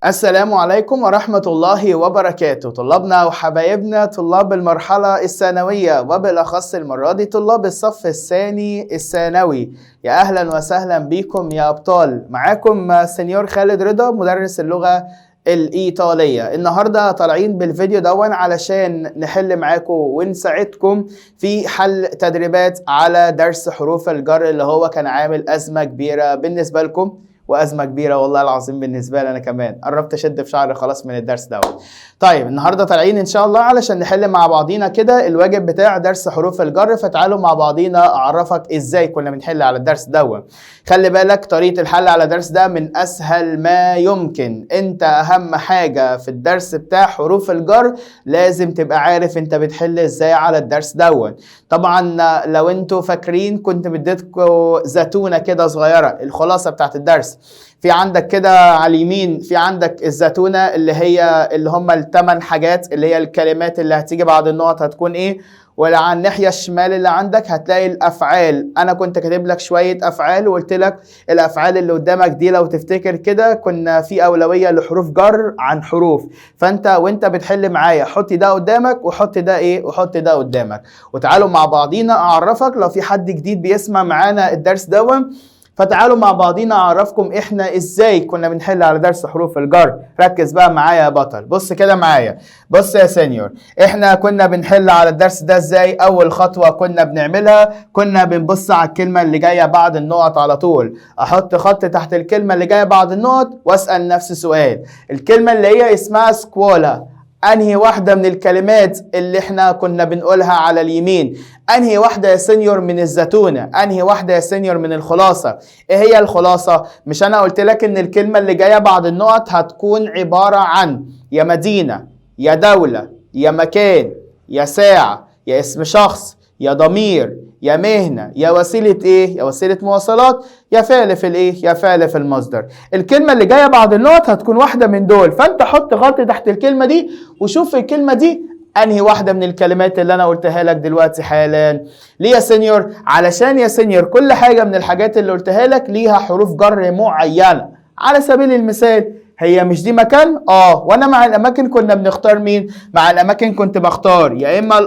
السلام عليكم ورحمة الله وبركاته. طلابنا وحبايبنا طلاب المرحلة الثانوية، وبالأخص المرة دي طلاب الصف الثاني الثانوي، يا أهلا وسهلا بكم يا أبطال. معاكم سنيور خالد رضا مدرس اللغة الإيطالية. النهاردة طالعين بالفيديو دون علشان نحل معاكم ونساعدكم في حل تدريبات على درس حروف الجر اللي هو كان عامل أزمة كبيرة بالنسبة لكم، وأزمة كبيرة والله العظيم بالنسبة لي أنا كمان. قربت أشد في شعري خلاص من الدرس دوت. طيب النهاردة طالعين إن شاء الله علشان نحل مع بعضينا كده الواجب بتاع درس حروف الجر. فتعالوا مع بعضينا أعرفك إزاي كنا بنحل على الدرس دوت. خلي بالك طريقة الحل على الدرس ده من أسهل ما يمكن. أنت أهم حاجة في الدرس بتاع حروف الجر لازم تبقى عارف أنت بتحل إزاي على الدرس دوت. طبعا لو أنتوا فاكرين كنت بديتكم زتونة كده صغيرة، الخلاصة بتاعت الدرس. في عندك كده على اليمين في عندك الزتونة اللي هم الثمان حاجات اللي هي الكلمات اللي هتيجي بعد النقط هتكون ايه، وعلى الناحية الشمال اللي عندك هتلاقي الأفعال. أنا كنت كاتب لك شوية أفعال وقلت لك الأفعال اللي قدامك دي لو تفتكر كده كنا في أولوية لحروف جر عن حروف. فأنت وأنت بتحل معايا حط ده قدامك وحط ده إيه وحط ده قدامك. وتعالوا مع بعضينا أعرفك لو في حد جديد بيسمع معانا الدرس ده، فتعالوا مع بعضينا اعرفكم احنا ازاي كنا بنحل على درس حروف الجر. ركز بقى معايا يا بطل، بص كده معايا، بص يا سينيور. احنا كنا بنحل على الدرس ده ازاي؟ اول خطوة كنا بنعملها كنا بنبص على الكلمة اللي جاية بعد النقط على طول. احط خط تحت الكلمة اللي جاية بعد النقط واسأل نفسي سؤال. الكلمة اللي هي اسمها سكولا، انهي واحدة من الكلمات اللي احنا كنا بنقولها على اليمين؟ انهي واحدة يا سينيور من الزتونة؟ انهي واحدة يا سينيور من الخلاصة؟ ايه هي الخلاصة؟ مش انا قلت لك ان الكلمة اللي جاية بعد النقط هتكون عبارة عن يا مدينة يا دولة يا مكان يا ساعة يا اسم شخص يا ضمير يا مهنة يا وسيلة ايه؟ يا وسيلة مواصلات يا فعل في الايه؟ يا فعل في المصدر. الكلمة اللي جاية بعد النقط هتكون واحدة من دول. فانت حط خط تحت الكلمة دي وشوف الكلمة دي انهي واحدة من الكلمات اللي انا قلتها لك دلوقتي حالا. ليه يا سينيور؟ علشان يا سينيور كل حاجة من الحاجات اللي قلتها لك ليها حروف جر معينة. على سبيل المثال هي مش دي مكان؟ وانا مع الاماكن كنا بنختار مين؟ مع الاماكن كنت بختار يا اما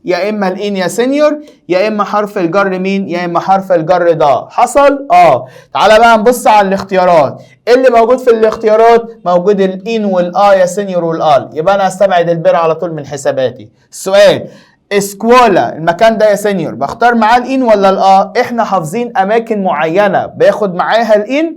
يا اما الان يا سينيور، يا اما حرف الجر مين؟ يا اما حرف الجر ده. حصل؟ تعالى بقى نبص على الاختيارات. اللي موجود في الاختيارات موجود الان يا سينيور والال، يبقى انا هستبعد البر على طول من حساباتي. السؤال اسكولا المكان ده يا سينيور بختار معاه الان ولا احنا حافظين اماكن معينة باخد معاها الان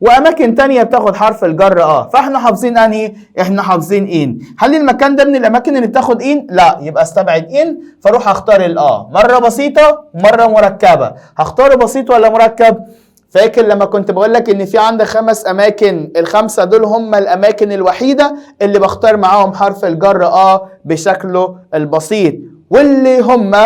واماكن تانية بتاخد حرف الجر فاحنا حافظين انهي؟ احنا حافظين ان. هل المكان ده من الاماكن اللي بتاخد ان؟ لا، يبقى استبعد ان. فاروح اختار مرة بسيطة مرة مركبة. هختار بسيط ولا مركب؟ فاكر لما كنت بقول لك ان في عندك 5 اماكن، ال5 دول هم الاماكن الوحيدة اللي بختار معاهم حرف الجر بشكله البسيط، واللي هم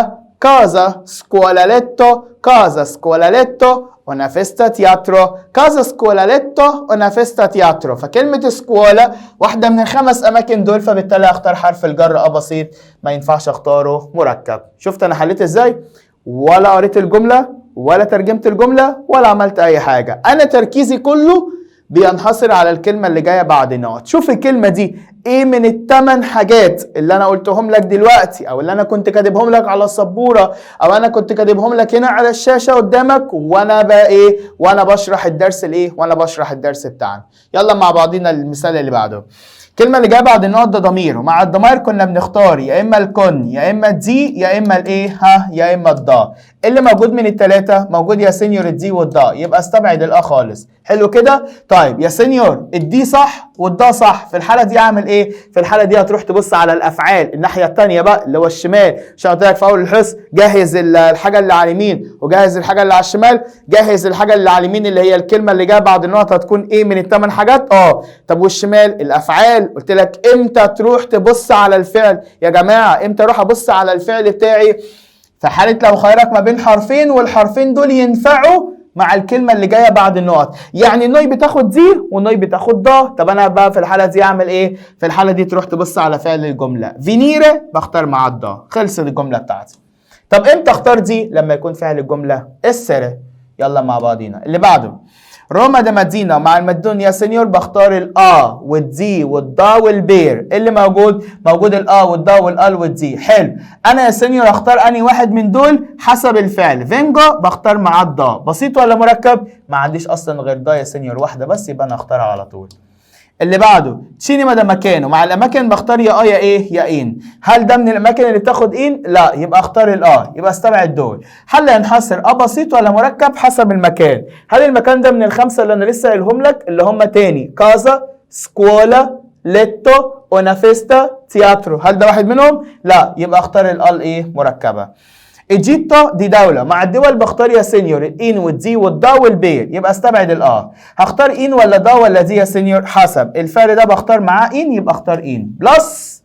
كازا سكوالاليتو، كازا سكوالاليتو una festa teatro, casa scuoletto una festa teatro. فكلمة سكولا واحدة من ال5 أماكن دول، فبالتالي أختار حرف الجر بسيط، ما ينفعش أختاره مركب. شفت أنا حليت إزاي؟ ولا قريت الجملة ولا ترجمت الجملة ولا عملت أي حاجة. أنا تركيزي كله بينحصر على الكلمة اللي جاية بعد النقط. شوف الكلمة دي ايه من ال8 حاجات اللي انا قلتهم لك دلوقتي، او اللي انا كنت كاتبهم لك على السبورة، او انا كنت كاتبهم لك هنا على الشاشة قدامك وانا بقى ايه وانا بشرح الدرس وانا بشرح الدرس بتاعنا. يلا مع بعضينا المثال اللي بعده. الكلمة اللي جايه بعد النقط ده ضمير، ومع الضمائر كنا بنختار يا اما الكن يا اما الدي يا اما يا اما الضا. اللي موجود من ال3 موجود يا سينيور الدي والضا، يبقى استبعد خالص. حلو كده؟ طيب يا سينيور الدي صح والضا صح، في الحالة دي اعمل ايه؟ في الحالة دي هتروح تبص على الافعال الناحية التانية بقى اللي هو الشمال. عشان قلت لك في اول الحصة جهز الحاجة اللي على اليمين وجهز الحاجة اللي على الشمال. جهز الحاجة اللي على اليمين اللي هي الكلمة اللي جايه بعد النقط هتكون ايه من ال8 حاجات؟ طب والشمال الافعال. قلت لك امتى تروح تبص على الفعل يا جماعة؟ امتى اروح ابص على الفعل بتاعي؟ في حالة لو خيرك ما بين حرفين والحرفين دول ينفعوا مع الكلمة اللي جاية بعد النقط. يعني النوي بتاخد زي والنوي بتاخد ضا. طب انا بقى في الحالة دي اعمل ايه؟ في الحالة دي تروح تبص على فعل الجملة. فينيري بختار مع الضا. خلصت الجملة بتاعتي. طب امتى اختار دي؟ لما يكون فعل الجملة essere. يلا مع بعضينا. اللي بعده روما ده مدينة، مع المدون يا سنيور بختار الآ والدي والضا والبير. اللي موجود الآ والضا والآل والدي. حلو، أنا يا سنيور أختار أني واحد من دول حسب الفعل. فينجو بختار مع الضا. بسيط ولا مركب؟ ما عنديش أصلا غير ضا يا سنيور واحدة بس، يبقى أنا أختارها على طول. اللي بعده تشيني ده مكانه، مع الاماكن بختار يا يا ايه يا ان. هل ده من الاماكن اللي بتاخد ان؟ لا، يبقى اختار يبقى استبعد دول. هل ينحصر بسيط ولا مركب؟ حسب المكان. هل المكان ده من الخمسه اللي انا لسه قايلهم لك اللي هم تاني كازا، سكولا، ليتو، اونا فيستا، تياترو؟ هل ده واحد منهم؟ لا، يبقى اختار مركبه. ايجيبتو دي دولة، مع الدول بختار يا سينيور الإين والدي والضا والبير، يبقى استبعد هختار إين ولا ضا ولا دي يا سينيور؟ حسب الفعل ده بختار معاه إين، يبقى اختار إين. بلس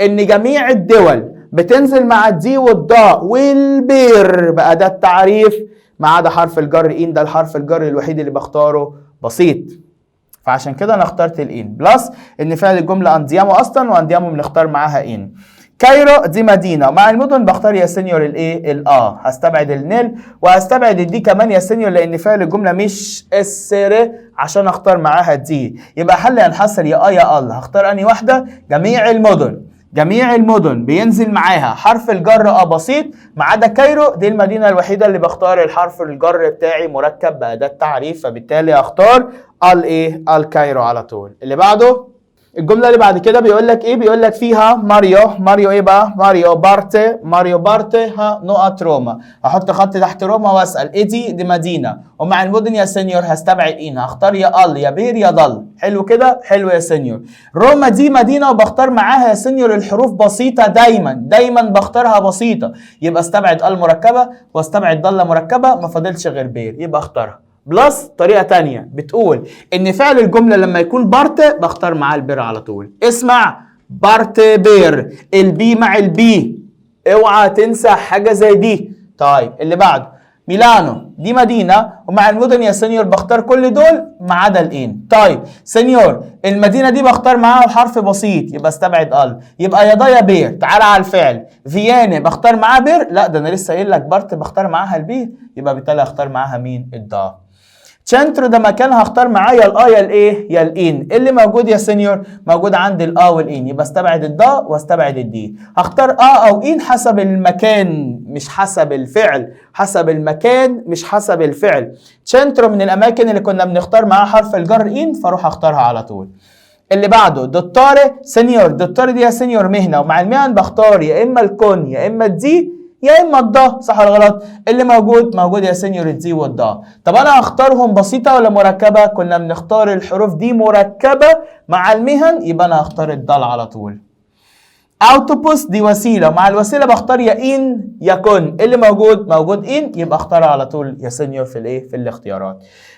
إن جميع الدول بتنزل مع الدي والضا والبير بأداة تعريف ما عدا حرف الجر إين، ده الحرف الجر الوحيد اللي بختاره بسيط، فعشان كده أنا اخترت الإين. بلس إن فعل الجملة أنديامو أصلا، وأنديامو بنختار معاها إين. كايرو دي مدينة، مع المدن بختار يا سينيور هستبعد النيل، وهستبعد الدي كمان يا سينيور لأن فعل الجملة مش السر عشان اختار معاها دي. يبقى حل ينحصر يا الله. هختار أنهي واحدة؟ جميع المدن بينزل معاها حرف الجر بسيط ما عدا كايرو، دي المدينة الوحيدة اللي بختار الحرف الجر بتاعي مركب بأداة تعريف، فبالتالي اختار الكايرو على طول. اللي بعده الجملة اللي بعد كده بيقول لك ايه؟ بيقول لك فيها ماريو ايه بقى؟ ماريو بارتي نقط روما. هحط خط تحت روما واسأل ايه دي مدينة، ومع المدن يا سينيور هستبعد إين، هختار يا بير يا ضل. حلو كده؟ حلو يا سينيور. روما دي مدينة وبختار معاها يا سينيور الحروف بسيطة، دايما بختارها بسيطة، يبقى استبعد مركبة واستبعد ضل مركبة، ما فاضلش غير بير، يبقى اختارها. بلس طريقة تانية بتقول ان فعل الجملة لما يكون بارت بختار معاه البير على طول. اسمع، بارت بير، البي مع البي، اوعى تنسى حاجة زي دي. طيب اللي بعده ميلانو دي مدينة، ومع المدن يا سينيور بختار كل دول ما عدا الإين. طيب سينيور المدينة دي بختار معاها الحرف بسيط، يبقى استبعد يبقى يا بير. تعالى على الفعل فيينا بختار معاه بير، لا ده انا لسه قايل لك بارت بختار معاها البي، يبقى بالتالي هختار معاها مين؟ الضا. تشنترو ده مكان هختار معاه يا الإين. اللي موجود يا سينيور موجود عند والإين، يبقى استبعد الضا واستبعد الدي. هختار او إين حسب المكان مش حسب الفعل، حسب المكان مش حسب الفعل. تشنترو من الاماكن اللي كنا بنختار معاها حرف الجر إين، فاروح اختارها على طول. اللي بعده دوتاري سينيور، دوتاري دي يا سينيور مهنة، ومع المهن بختار يا اما الكون يا اما الدي يا اما الضا، صح ولا غلط؟ اللي موجود يا سينيور الدي والضا. طب انا هختارهم بسيطه ولا مركبه؟ كنا بنختار الحروف دي مركبه مع المهن، يبقى انا هختار الضال على طول. اوتوبوس دي وسيله، مع الوسيله بختار يا ان يا كن. اللي موجود ان، يبقى اختارها على طول يا سينيور في الاختيارات.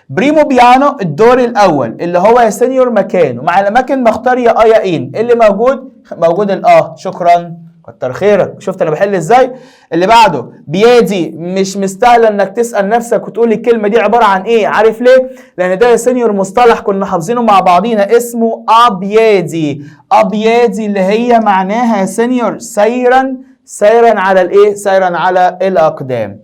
بريمو بيانو الدور الاول اللي هو يا سينيور مكان، ومع الاماكن بختار يا ان. اللي موجود شكرا كتر خيرك. شفت انا بحل ازاي؟ اللي بعده بيادي، مش مستاهله انك تسال نفسك وتقول الكلمه دي عباره عن ايه. عارف ليه؟ لان ده يا سينيور مصطلح كنا حافظينه مع بعضينا اسمه ابيادي اللي هي معناها يا سينيور سيرا على سيرا على الاقدام.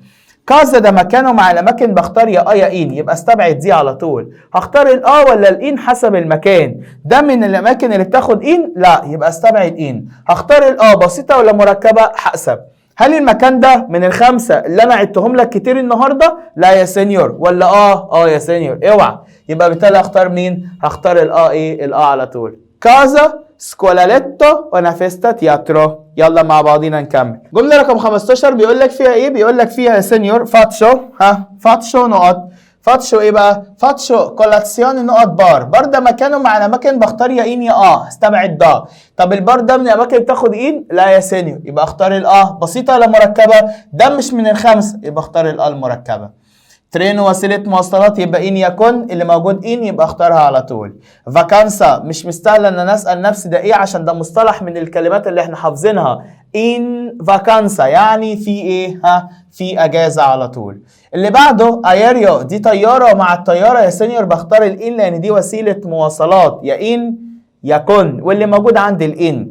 كازا ده مكانه، مع الاماكن بختار يا ان، يبقى استبعد دي على طول. هختار ولا الان حسب المكان. ده من الاماكن اللي بتاخد ان؟ لا، يبقى استبعد ان. هختار بسيطه ولا مركبه؟ حسب. هل المكان ده من الخمسه اللي انا عدتهم لك كتير النهارده؟ لا يا سينيور. ولا يا سينيور؟ اوعى. يبقى بالتالي هختار مين؟ هختار على طول. كازا سكولاليتو ونافيستا تياترو. يلا مع بعضينا نكمل. جملة رقم 15 بيقول لك فيها ايه؟ بيقول لك فيها يا سينيور فاتشو نقط. فاتشو ايه بقى؟ فاتشو كولاتسيون نقط بار ده مكانه، مع الاماكن بختار يا ان يا هستبعد ده. طب البار ده من الاماكن بتاخد ان؟ لا يا سينيور، يبقى اختار بسيطة ولا مركبة؟ ده مش من الخمسة، يبقى اختار المركبة. ترين وسيلة مواصلات، يبقى إن يكون. اللي موجود إن، يبقى اختارها على طول. فاكانسا مش مستاهلة إن أنا أسأل نفسي ده إيه، عشان ده مصطلح من الكلمات اللي إحنا حافظينها. إن فاكانسا يعني في إيه؟ في أجازة على طول. اللي بعده أيريو دي طيارة، ومع الطيارة يا سينيور بختار الإن لأن دي وسيلة مواصلات، يا إن يكون، واللي موجود عند الإن.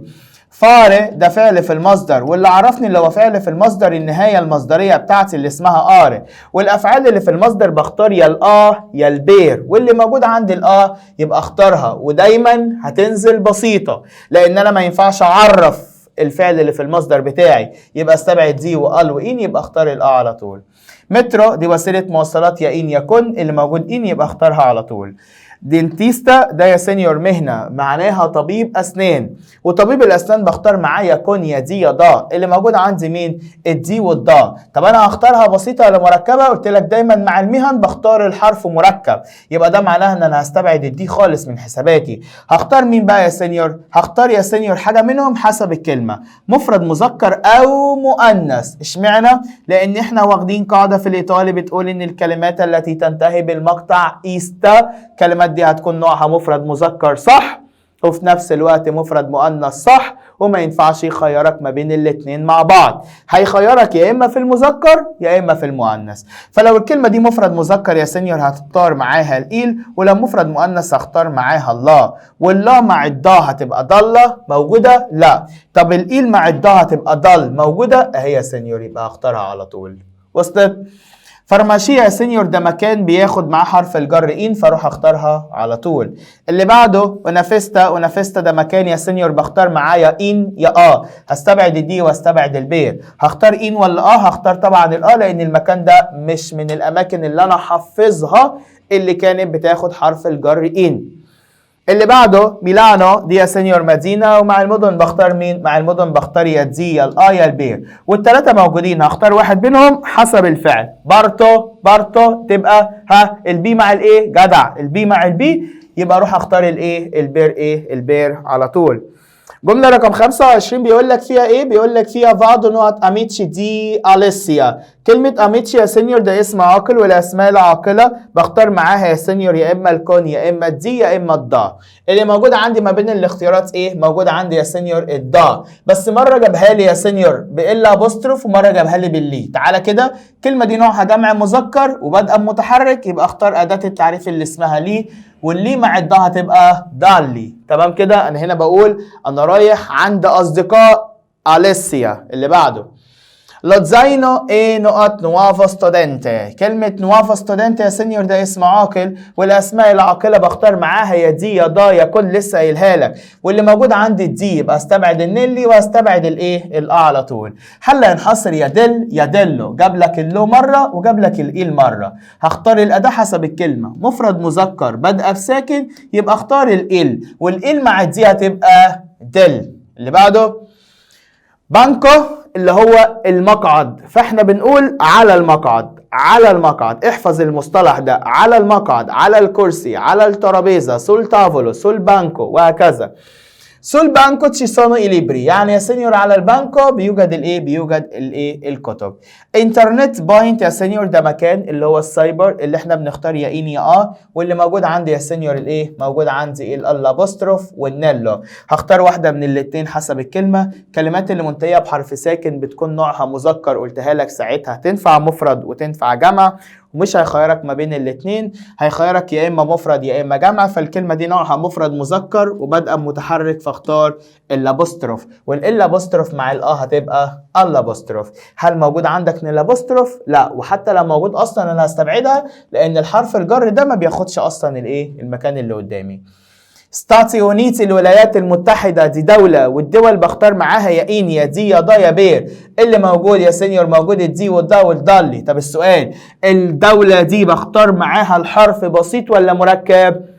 فار ده فعل في المصدر، واللي عرفني اللي هو فعل في المصدر النهاية المصدرية بتاعتي اللي اسمها ار، والافعال اللي في المصدر بختار يا الاه يا البير، واللي موجود عند الاه يبقى اختارها، ودايما هتنزل بسيطة لان انا ما ينفعش اعرف الفعل اللي في المصدر بتاعي، يبقى استبعد دي وقال وان، يبقى اختار الاه على طول. مترو دي وسيلة مواصلات يا ان يكن، اللي موجود ان يبقى اختارها على طول. دينتيستا ده يا سينيور مهنة معناها طبيب أسنان، وطبيب الأسنان بختار معاه يكون يا دي يا ضا، اللي موجود عندي مين؟ الدي والضا. طب أنا هختارها بسيطة ولا مركبة؟ قلت لك دايما مع المهن بختار الحرف مركب، يبقى ده معناها إن أنا هستبعد الدي خالص من حساباتي. هختار مين بقى يا سينيور؟ هختار يا سينيور حاجة منهم حسب الكلمة، مفرد مذكر أو مؤنث. اشمعنى؟ لأن إحنا واخدين قاعدة في الإيطالي بتقول إن الكلمات التي تنتهي بالمقطع إيستا كلمات دي هتكون نوعها مفرد مذكر صح، وفي نفس الوقت مفرد مؤنث صح، وما ينفعش يخيرك ما بين الاتنين مع بعض، هيخيرك يا اما في المذكر يا اما في المؤنث. فلو الكلمه دي مفرد مذكر يا سينيور هتختار معاها الإيل، ولو مفرد مؤنث هختار معاها الله، والله مع الضا هتبقى ضله موجوده؟ لا. طب الإيل مع الضا هتبقى ضل موجوده؟ اهي يا سينيور، يبقى اختارها على طول. وصلت؟ فارماشيا يا سينيور ده مكان بياخد معاه حرف الجر ان، فاروح اختارها على طول. اللي بعده ونافستا، ونافستا ده مكان يا سينيور بختار معاه يا ان يا هستبعد الدي واستبعد البي. هختار ان ولا هختار طبعا لان المكان ده مش من الاماكن اللي انا حافظها اللي كانت بتاخد حرف الجر ان. اللي بعده ميلانو دي يا سينيور مدينة، ومع المدن بختار مين؟ مع المدن بختار يا دي يا يا البير، والثلاثة موجودين هختار واحد منهم حسب الفعل. بارتو تبقى البي مع الايه؟ جدع، البي مع البي، يبقى اروح اختار الايه؟ البير البير على طول. جملة رقم 25 بيقول لك فيها ايه؟ بيقول لك فيها فادو نوت اميتشي دي اليسيا. كلمة اميتشي يا سينيور ده اسم عاقل، والاسماء العاقلة بختار معاها يا سينيور يا اما الكون يا اما الدي يا اما الضا. اللي موجود عندي ما بين الاختيارات ايه؟ موجود عندي يا سينيور الضا، بس مرة جابها لي يا سينيور بإلا ابوستروف ومرة جابها لي باللي. تعالى كده، الكلمة دي نوعها جمع مذكر وبادئة متحرك، يبقى اختار أداة التعريف اللي اسمها لي، واللي مع الضا هتبقى دالي. تمام كده؟ انا هنا بقول انا رايح عند اصدقاء اليسيا. اللي بعده Lo zaino e nuovo studente. كلمة nuovo studente يا سينيور ده اسم عاقل، والاسماء العاقلة بختار معاها يا دي يا ضا يا كل، لسه قايلها لك، واللي موجود عندي الدي يبقى استبعد النيلي واستبعد الايه؟ الاه على طول. هل ينحصر يا دل يا دلو، جاب لك اللو مرة وجاب لك الايل مرة، هختار الاداة حسب الكلمة، مفرد مذكر بادئة بساكن يبقى اختار الايل، والايل مع الدي هتبقى دل. اللي بعده بانكو اللي هو المقعد، فاحنا بنقول على المقعد، على المقعد، احفظ المصطلح ده، على المقعد، على الكرسي، على الترابيزة، سول تافولو، سول بانكو، وهكذا. سول بانكو تشي سونو اي ليبري، يعني يا سينيور على البانكو بيوجد الايه؟ بيوجد الايه؟ الكتب. انترنت بوينت يا سينيور ده مكان اللي هو السايبر، اللي احنا بنختار يا ان يا واللي موجود عندي يا سينيور الايه؟ موجود عندي الابوستروف والنيلو، هختار واحده من الاثنين حسب الكلمه. كلمات اللي منتهيه بحرف ساكن بتكون نوعها مذكر، قلتها لك ساعتها تنفع مفرد وتنفع جمع، ومش هيخيرك ما بين الاثنين، هيخيرك يا اما مفرد يا اما جمع. فالكلمه دي نوعها مفرد مذكر وبادئه متحرك، فاختار الابوستروف، والابوستروف مع هتبقى الابوستروف. هل موجود عندك الابوستروف؟ لا، وحتى لو موجود اصلا انا هستبعدها لان الحرف الجر ده ما بياخدش اصلا الايه؟ المكان اللي قدامي. ستاتي يونيتي الولايات المتحدة دي دولة، والدول بختار معاها يا إن يا دي يا ضا يا بير. اللي موجود يا سينيور موجود الدي والضا والضالي. طب السؤال، الدولة دي بختار معاها الحرف بسيط ولا مركب؟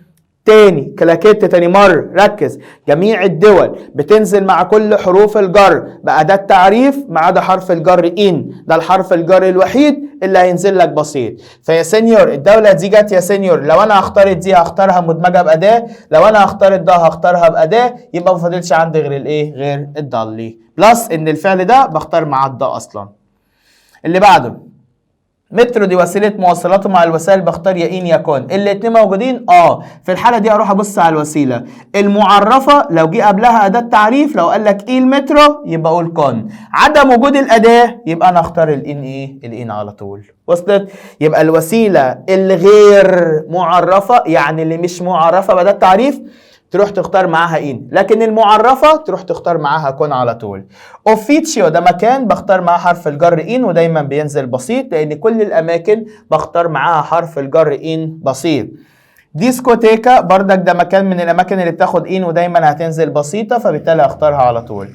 تاني كلاكيت تاني مرة ركز، جميع الدول بتنزل مع كل حروف الجر بأداة تعريف ما عدا حرف الجر إن، ده الحرف الجر الوحيد اللي هينزل لك بسيط. فيا سينيور الدولة دي جت يا سينيور، لو أنا هختار الدي هختارها مدمجة بأداة، لو أنا هختار الضا هختارها بأداة، يبقى ما فاضلش عندي غير الإيه؟ غير الضالي، بلس إن الفعل ده بختار مع الضا أصلا. اللي بعده مترو دي وسيله مواصلاته مع الوسائل بختار يا ان يا كون، الاتنين موجودين في الحاله دي اروح ابص على الوسيله المعرفه، لو جه قبلها اداه تعريف، لو قال لك ايه المترو يبقى اقول كون، عدم وجود الاداه يبقى انا اختار الان الان على طول. وصلت؟ يبقى الوسيله اللي غير معرفه، يعني اللي مش معرفه باداه تعريف، تروح تختار معاها إن، لكن المعرفة تروح تختار معاها كون على طول. أوفيتشيو ده مكان بختار معاه حرف الجر إن ودايما بينزل بسيط، لأن كل الأماكن بختار معاها حرف الجر إن بسيط. ديسكوتيكا بردك ده مكان من الأماكن اللي بتاخد إن ودايما هتنزل بسيطة، فبالتالي هختارها على طول.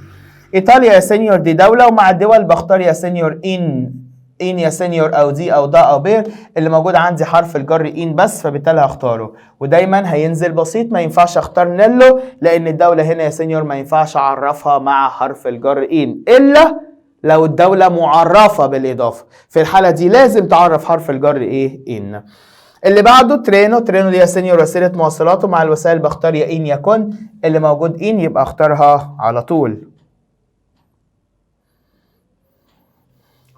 إيطاليا يا سينيور دي دولة، ومع الدول بختار يا سينيور إن يا سينيور او دي او دا او بير، اللي موجود عندي حرف الجر ان بس، فبالتالي هختاره ودايما هينزل بسيط. ما ينفعش اختار نيلو لان الدولة هنا يا سينيور ما ينفعش اعرفها مع حرف الجر ان الا لو الدولة معرفة بالاضافة، في الحالة دي لازم تعرف حرف الجر ايه ان. اللي بعده ترينو دي يا سينيور وسيلة مواصلات، ومع الوسائل بختار يا ان يا كون، اللي موجود ان يبقى اختارها على طول.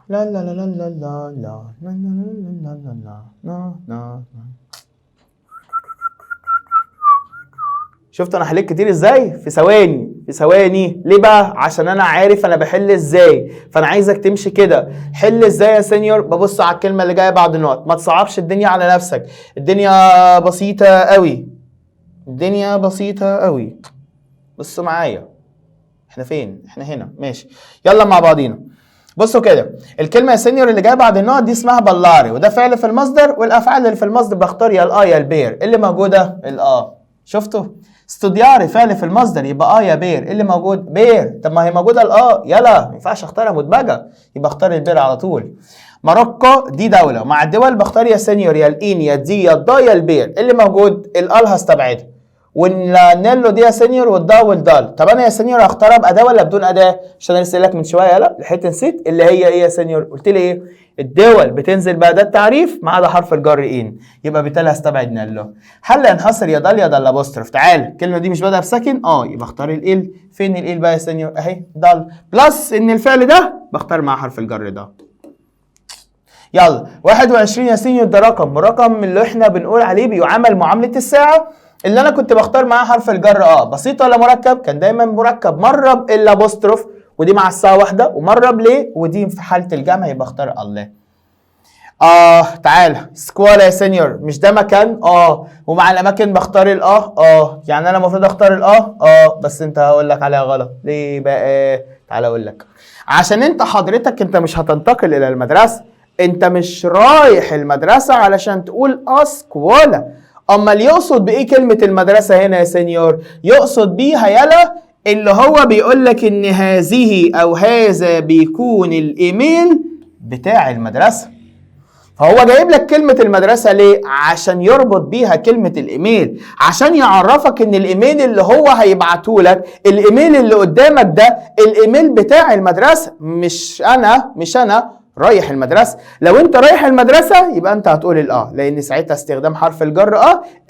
لا لا لا لا لا لا لا لا لا لا لا لا. شفت انا حليت كتير ازاي؟ في ثواني. ليه بقى؟ عشان انا عارف انا بحل ازاي، فانا عايزك تمشي كده. حل ازاي يا سينيور؟ ببص على الكلمه اللي جايه بعد النقط، ما تصعبش الدنيا على نفسك، الدنيا بسيطه قوي. بصوا معايا، احنا فين؟ احنا هنا، ماشي. يلا مع بعضينا. بصوا كده، الكلمه يا سينيور اللي جايه بعد النقط دي اسمها بلاري، وده فعل في المصدر، والافعال اللي في المصدر بختار يا الاه يا البير، اللي موجوده الاه. شفتوا؟ استودياري فعل في المصدر يبقى يا بير، اللي موجود بير. طب ما هي موجوده الاه، يلا ما ينفعش اختارها مدمجه، يبقى اختار البير على طول. مروكو دي دوله، ومع الدول بختار يا سينيور يا الان يا دي يا الضا يا البير، اللي موجود الاه هستبعدها، والنيلو دي يا سينيور والضا والدال. طب انا يا سينيور هختارها باداه ولا بدون اداه؟ عشان انا لسه لك من شويه، لا لحقت نسيت اللي هي ايه يا سينيور؟ قلت لي ايه؟ الدول بتنزل باداه تعريف ما عدا حرف الجر ان، يبقى بالتالي هستبعد نيلو. هل ينحصر يا دال ابوستروف؟ تعال الكلمه دي مش بادئه بساكن، يبقى اختار ال. فين ال بقى يا سينيور؟ اهي دال، بلس ان الفعل ده بختار مع حرف الجر ده. يلا 21 يا سينيور ده رقم اللي احنا بنقول عليه بيعامل معامله الساعه، اللي انا كنت بختار معاه حرف الجر بسيط ولا مركب؟ كان دايما مركب، مره بالا ابوستروف ودي مع الساعه واحده، ومره بليه ودي في حاله الجمع يبقى اختار الله. تعالى سكوالا يا سينيور، مش ده مكان؟ ومع الاماكن بختار يعني انا المفروض اختار بس انت هقول لك عليها غلط. ليه بقى؟ تعالى اقول لك. عشان انت حضرتك انت مش هتنتقل الى المدرسه، انت مش رايح المدرسه علشان تقول سكوالا. امال يقصد بايه كلمه المدرسه هنا يا سينيور؟ يقصد بيها يلا اللي هو بيقول لك ان هذه او هذا بيكون الايميل بتاع المدرسه. فهو جايب لك كلمه المدرسه ليه؟ عشان يربط بيها كلمه الايميل، عشان يعرفك ان الايميل اللي هو هيبعته لك، الايميل اللي قدامك ده الايميل بتاع المدرسه، مش انا رايح المدرسه. لو انت رايح المدرسه يبقى انت هتقول لان ساعتها استخدام حرف الجر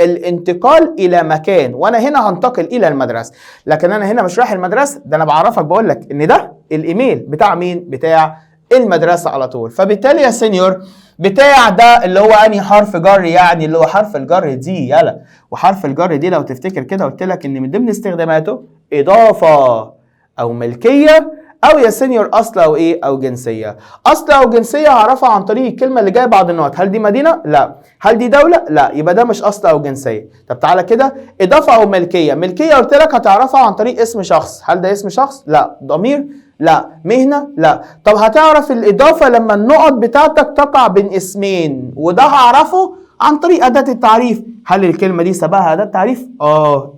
الانتقال الى مكان، وانا هنا هنتقل الى المدرسه، لكن انا هنا مش رايح المدرسه، ده انا بعرفك بقول لك ان ده الايميل بتاع مين؟ بتاع المدرسه على طول. فبالتالي يا سينيور بتاع ده اللي هو انهي حرف جر؟ يعني اللي هو حرف الجر دي يلا. وحرف الجر دي لو تفتكر كده قلت لك ان من ضمن استخداماته اضافه او ملكيه او يا سينيور اصل او ايه او جنسيه. اصل او جنسيه هعرفها عن طريق الكلمه اللي جايه بعد النقط. هل دي مدينه؟ لا. هل دي دوله؟ لا. يبقى ده مش اصل او جنسيه. طب تعالى كده، اضافه او ملكيه قلت لك هتعرفها عن طريق اسم شخص. هل ده اسم شخص؟ لا. ضمير؟ لا. مهنه؟ لا. طب هتعرف الاضافه لما النقط بتاعتك تقع بين اسمين، وده هعرفه عن طريق اداه التعريف. هل الكلمه دي سبقها اداه تعريف؟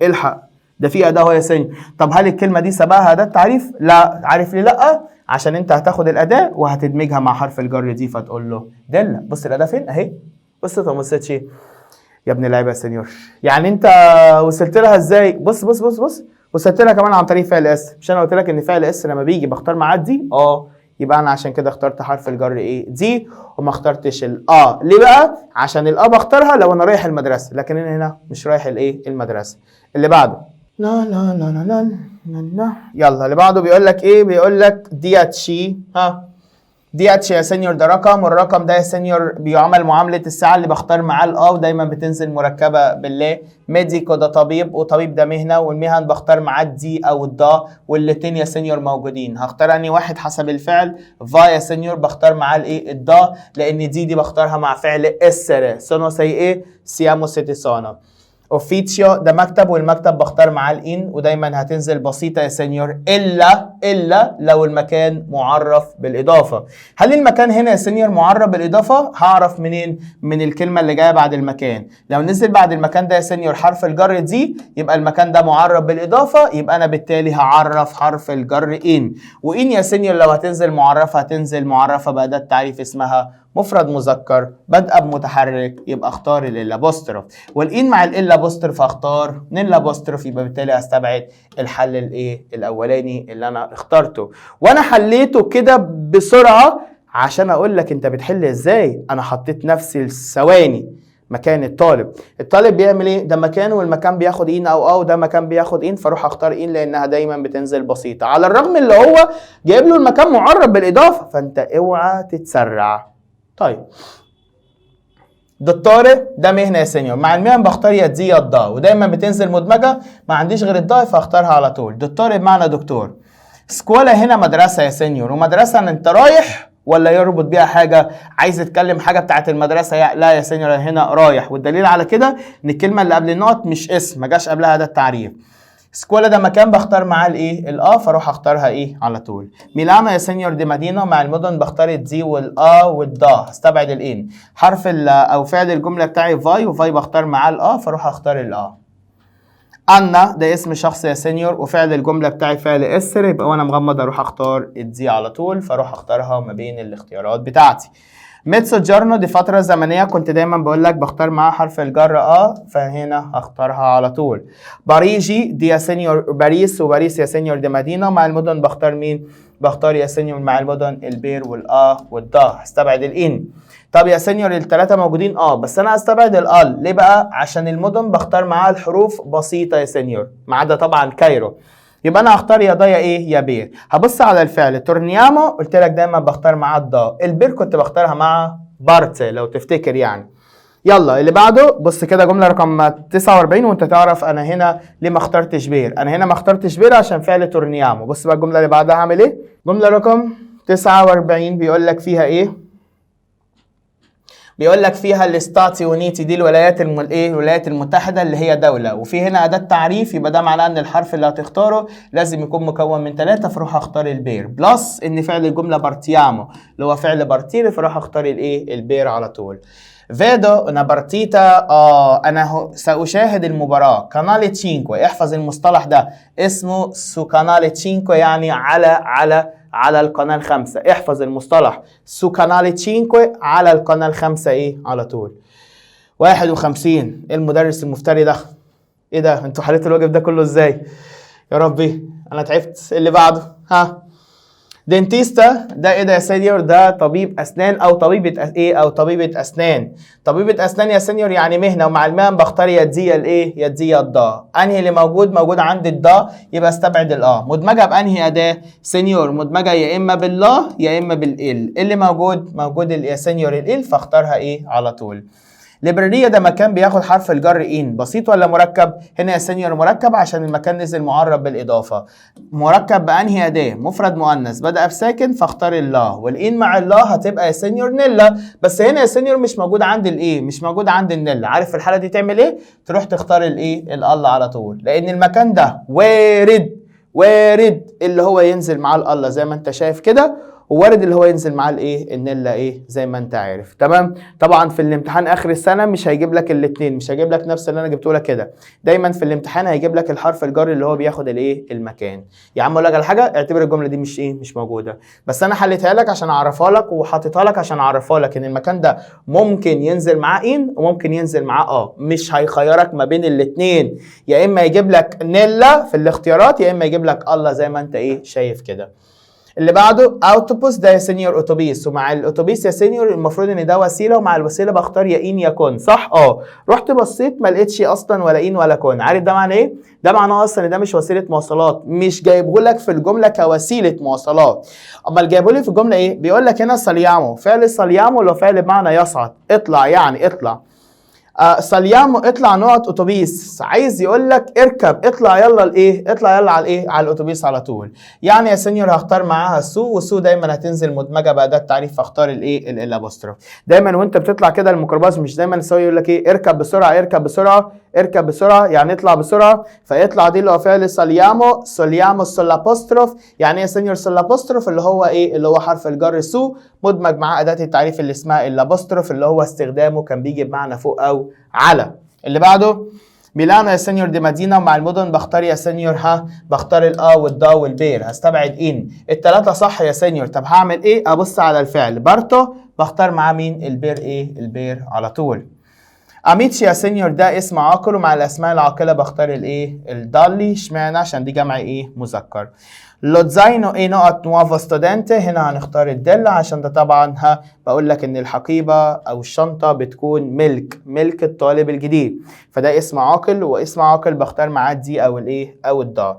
الحق ده في اداه اهو يا سينيور. طب هل الكلمه دي سبقها اداه تعريف؟ لا. عارف ليه لا؟ عشان انت هتاخد الاداه وهتدمجها مع حرف الجر دي، فتقول له دل. بص الاداه فين اهي، بص انت ما بصيتش يا ابن اللعيبه يا سينيور. يعني انت وصلت لها ازاي؟ بص وصلت لها كمان عن طريق فعل اس. مش انا قلت لك ان فعل اس لما بيجي بختار معاه دي؟ يبقى انا عشان كده اخترت حرف الجر ايه؟ دي، وما اخترتش ليه بقى؟ عشان بختارها لو انا رايح المدرسه، لكن انا هنا مش رايح المدرسه. اللي بعده لا لا لا لا لا لا. يلا اللي بعده بيقول لك ايه؟ بيقول لك دياتشي. دياتشي يا سينيور ده رقم، والرقم ده يا سينيور بيعمل معامله الساعه اللي بختار معاه ودايما بتنزل مركبه بالله. ميديكو ده طبيب، وطبيب ده مهنه، والمهن بختار معاه الدي او الضا، والاتنين يا سينيور موجودين. هختار اني واحد حسب الفعل. فا يا سينيور بختار معاه الضا، لان دي بختارها مع فعل essere. sono sei e siamo siete sono. اوفيتشيو ده مكتب، والمكتب بختار معاه الان، ودايما هتنزل بسيطه يا سينيور الا لو المكان معرف بالاضافه. هل المكان هنا يا سينيور معرف بالاضافه؟ هعرف منين؟ من الكلمه اللي جايه بعد المكان. لو نزل بعد المكان ده يا سينيور حرف الجر دي يبقى المكان ده معرف بالاضافه، يبقى انا بالتالي هعرف حرف الجر ان. وان يا سينيور لو هتنزل معرفه هتنزل معرفه باداه تعريف اسمها مفرد مذكر بادئه بمتحرك، يبقى اختار الابوستروف. والان مع الابوستروف هختار الابوستروف، يبقى بالتالي هستبعد الحل الاولاني اللي انا اخترته. وانا حليته كده بسرعه عشان اقول لك انت بتحل ازاي. انا حطيت نفسي الثواني مكان الطالب بيعمل ايه؟ ده مكان والمكان بياخد ان او ده مكان بياخد ان، فاروح اختار ان لانها دايما بتنزل بسيطه، على الرغم اللي هو جايب له المكان معرف بالاضافه، فانت اوعى تتسرع. طيب دكتور ده مهنه يا سينيور، مع المهن بختار يا دي يا الضا، ودايما بتنزل مدمجه، ما عنديش غير الضا فاختارها على طول. دكتور بمعنى دكتور. سكولا هنا مدرسه يا سينيور، ومدرسه ان انت رايح ولا يربط بيها حاجه؟ عايز تتكلم حاجه بتاعت المدرسه؟ لا يا سينيور هنا رايح، والدليل على كده ان الكلمه اللي قبل النقط مش اسم، ما جاش قبلها ده التعريف. سكولا ده مكان بختار معاه الايه؟ فاروح اختارها على طول. ميلانو يا سينيور دي مدينه، مع المدن بختار الدي والضا، هستبعد الان. حرف او فعل الجمله بتاعي فاي، وفاي بختار معاه فاروح اختار أنا ده اسم شخص يا سينيور، وفعل الجمله بتاعي فعل اسر، يبقى وانا مغمض اروح اختار الدي على طول، فاروح اختارها ما بين الاختيارات بتاعتي. ميتسو جارنو دي فترة زمنية، كنت دايما بقول لك بختار معاها حرف الجر فهنا هختارها على طول. باريجي دي يا سينيور باريس، وباريس يا سينيور دي مدينة، مع المدن بختار مين؟ بختار يا سينيور مع المدن البير والضا، هستبعد الان. طب يا سينيور الثلاثة موجودين بس انا هستبعد ليه بقى؟ عشان المدن بختار معاها الحروف بسيطة يا سينيور، ما عدا طبعا كايرو، يبقى انا هختار يا ضا يا بير. هبص على الفعل تورنيامو، قلت لك دايما بختار معاه الضا. البير كنت بختارها مع بارت لو تفتكر يعني. يلا اللي بعده، بص كده جمله رقم 49 وانت تعرف انا هنا ليه ما اخترتش بير. انا هنا ما اخترتش بير عشان فعل تورنيامو. بص بقى الجمله اللي بعدها هعمل ايه. جمله رقم 49 بيقول لك فيها ايه؟ بيقول لك فيها الاستاتي ونيتي دي الولايات المتحده اللي هي دوله، وفي هنا اداه تعريف، يبقى ده معناه ان الحرف اللي هتختاره لازم يكون مكون من 3، فاروح اختار البير، بلس ان فعل الجمله بارتيامو اللي هو فعل بارتيري، فاروح اختار البير على طول. فيدو انا بارتيتا انا ساشاهد المباراه. كانالي تشينكو، احفظ المصطلح ده، اسمه سو كانالي تشينكو، يعني على القناة 5. احفظ المصطلح سو كانالي تشينكو على القناة 5 على طول. 51 المدرس المفتري ده؟ ايه ده؟ انتوا حليتوا الواجب ده كله ازاي؟ يا ربي انا تعبت. اللي بعده دنتيستا ده ايه ده يا سينيور؟ ده طبيب اسنان او طبيبه او طبيبه اسنان. طبيبه اسنان يا سينيور يعني مهنه، ومع المهن بختار يا دي يا الضا. انهي اللي موجود عند الضا، يبقى استبعد مدمجه بانهي اداه سينيور؟ مدمجه يا اما بالله يا اما بالال. اللي موجود يا سينيور الال، فاختارها على طول. ليبرارية ده مكان بياخد حرف الجر بسيط ولا مركب؟ هنا يا سينيور مركب عشان المكان نزل معرب بالإضافة. مركب بأنهي أداة؟ مفرد مؤنث بدأ بساكن، فاختار الله، والإن مع الله هتبقى يا سينيور نيلا، بس هنا يا سينيور مش موجود عند مش موجود عند النيلا. عارف في الحالة دي تعمل ايه؟ تروح تختار الله على طول، لأن المكان ده وارد اللي هو ينزل مع الله زي ما انت شايف كده، ووارد اللي هو ينزل معاه النيلا زي ما انت عارف. تمام. طبعا في الامتحان اخر السنه مش هيجيب لك الاثنين، مش هيجيب لك نفس اللي انا جبته لك كده. دايما في الامتحان هيجيب لك الحرف الجر اللي هو بياخد المكان. يا عم اقول لك على حاجه، اعتبر الجمله دي مش موجوده، بس انا حليتها لك عشان اعرفها لك، وحاططها لك عشان اعرفها لك ان المكان ده ممكن ينزل معاه وممكن ينزل معاه مش هيخيرك ما بين الاثنين، يا اما يجيب لك نيلا في الاختيارات يا اما يجيب لك الله زي ما انت شايف كده. اللي بعده اوتوبوس ده يا سينيور اتوبيس، ومع الاتوبيس يا سينيور المفروض ان ده وسيله، ومع الوسيله بختار يا ان يا كون، صح؟ رحت بصيت ما لقيتش اصلا ولا ان ولا كون. عارف ده معناه ايه؟ ده معناه اصلا ان ده مش وسيله مواصلات، مش جايبه لك في الجمله كوسيله مواصلات. امال جايبه لي في الجمله ايه؟ بيقول لك هنا صليامو، فعل صليامو اللي هو فعل بمعنى يصعد، اطلع يعني اطلع. صليامو اطلع نقط اتوبيس، عايز يقول لك اركب، اطلع يلا اطلع يلا على الاتوبيس على طول. يعني يا سينيور هختار معاها والسو دايما هتنزل مدمجه باداه تعريف، فاختار الابوستروف. دايما وانت بتطلع كده الميكروباص مش دايما السواق يقول لك اركب بسرعه اركب بسرعه، اركب بسرعه يعني اطلع بسرعه، فيطلع دي اللي هو فعل سوليامو. سوليامو سولابوستروف يعني ايه يا سينيور سولابوستروف؟ اللي هو ايه؟ اللي هو حرف الجر سو مدمج مع اداه التعريف اللي اسمها الابوستروف، اللي هو استخدامه كان بيجي بمعنى فوق او على. اللي بعده ميلانو يا سينيور دي مدينه، ومع المدن بختار يا سينيور بختار الا والدا والبير، هستبعد ان. الثلاثه صح يا سينيور. طب هعمل ايه؟ ابص على الفعل بارتو بختار معاه مين؟ البير ايه؟ البير على طول. اميتشي يا سينيور ده اسم عاقل، ومع الاسماء العاقله بختار الايه؟ الدالي. اشمعنى؟ عشان دي جمع ايه؟ مذكر. لو زاينو ايه نقط نوافو ستودنت، هنا هنختار الدل عشان ده طبعا بقول لك ان الحقيبه او الشنطه بتكون ملك الطالب الجديد، فده اسم عاقل، واسم عاقل بختار معاه دي او الايه؟ او الدا.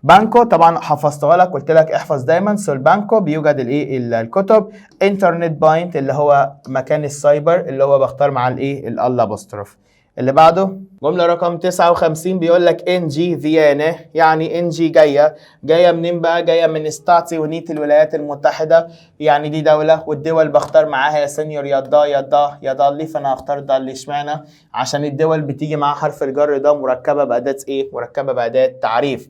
بانكو طبعا حفظتها لك، قلت لك احفظ دايما. سول بانكو بيوجد الايه؟ الكتب. انترنت باينت اللي هو مكان السايبر، اللي هو بختار مع الايه؟ الابوستروف. اللي بعده جمله رقم 59 بيقول لك ان جي فيينا، يعني ان جي جايه منين بقى؟ جايه من ستاتي ونيت الولايات المتحده، يعني دي دوله، والدول بختار معاها يا سينيور يا ضالي، فانا هختار ضالي. اشمعنى؟ عشان الدول بتيجي معاها حرف الجر ده مركبه باداه ايه؟ مركبه باداه تعريف.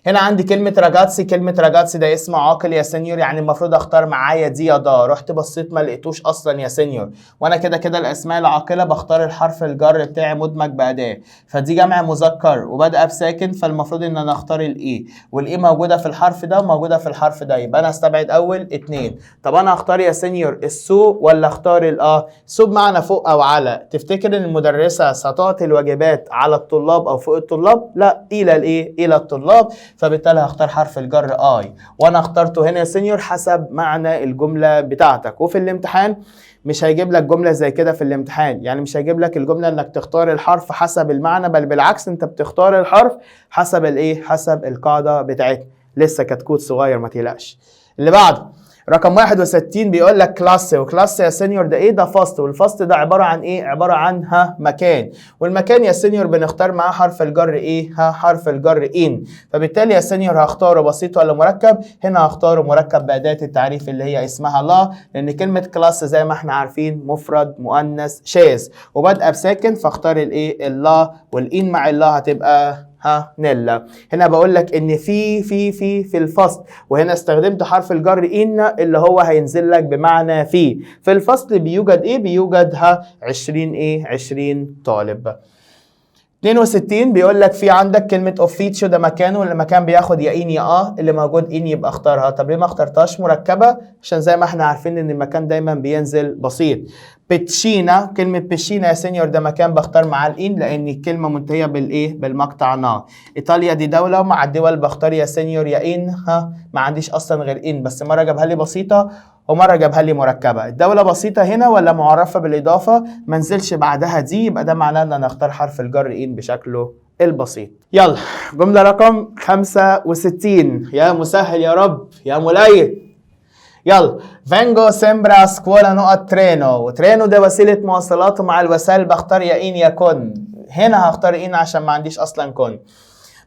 هنا عندي كلمة راجاتسي، كلمة راجاتسي ده اسم عاقل يا سينيور، يعني المفروض اختار معايا دي يا دا. رحت بصيت ما لقيتوش اصلا يا سينيور، وانا كده الاسماء العاقلة بختار الحرف الجر بتاعي مدمج بأداة، فدي جمع مذكر وبدأ بساكن، فالمفروض ان انا اختار الاي، والاي موجودة في الحرف ده وموجودة في الحرف ده، يبقى انا استبعد اول اتنين. طب انا اختار يا سينيور السو ولا اختار سو بمعنى فوق او على؟ تفتكر ان المدرسة ستعطي الواجبات على الطلاب او فوق الطلاب؟ لا، الى الايه؟ الى الطلاب، فبالتالي هختار حرف الجر اي، وانا اخترته هنا يا سينيور حسب معنى الجمله بتاعتك. وفي الامتحان مش هيجيب لك جمله زي كده في الامتحان، يعني مش هيجيب لك الجمله انك تختار الحرف حسب المعنى، بل بالعكس انت بتختار الحرف حسب الايه؟ حسب القاعده بتاعتنا. لسه كتكوت صغير ما تقلقش. اللي بعده رقم 61 بيقول لك كلاس، وكلاس يا سينيور ده ايه؟ ده فصل، والفصل ده عباره عن ايه؟ عباره عن مكان، والمكان يا سينيور بنختار معاه حرف الجر ايه؟ حرف الجر ان، فبالتالي يا سينيور هختاره بسيط ولا مركب؟ هنا هختاره مركب باداه التعريف اللي هي اسمها لا، لان كلمه كلاس زي ما احنا عارفين مفرد مؤنث شاذ وبادئه بساكن، فاختار الايه؟ اللا، والان مع اللا هتبقى نيلا. هنا بقول لك ان في الفصل، وهنا استخدمت حرف الجر ان اللي هو هينزل لك بمعنى في الفصل بيوجد ايه؟ بيوجد 20 طالب. 62 بيقول لك في عندك كلمة اوفيتشو ده مكانه، اللي مكان بياخد يا ان يا اللي موجود ان يبقى اختارها. طب ليه ما اخترتهاش مركبة؟ عشان زي ما احنا عارفين ان المكان دايما بينزل بسيط. بتشينا، كلمة بتشينا يا سينيور ده مكان بختار معاه الان لان الكلمة منتهية بالايه؟ بالمقطع نا. ايطاليا دي دولة، ومع الدول بختار يا سينيور يا ان ما عنديش اصلا غير ان، بس مرة جابها لي بسيطة ومرة جابها لي مركبة. الدولة بسيطة هنا ولا معرفة بالإضافة؟ ما نزلش بعدها دي، يبقى ده معناه ان انا اختار حرف الجر ان بشكله البسيط. يلا جملة رقم 65. يا مسهل يا رب يا مليت. يلا فانجو سيمبرا سكولا نقط ترينو، وترينو ده وسيلة مواصلات، ومع الوسائل بختار يا ان يا كن. هنا هختار ان عشان ما عنديش اصلا كن.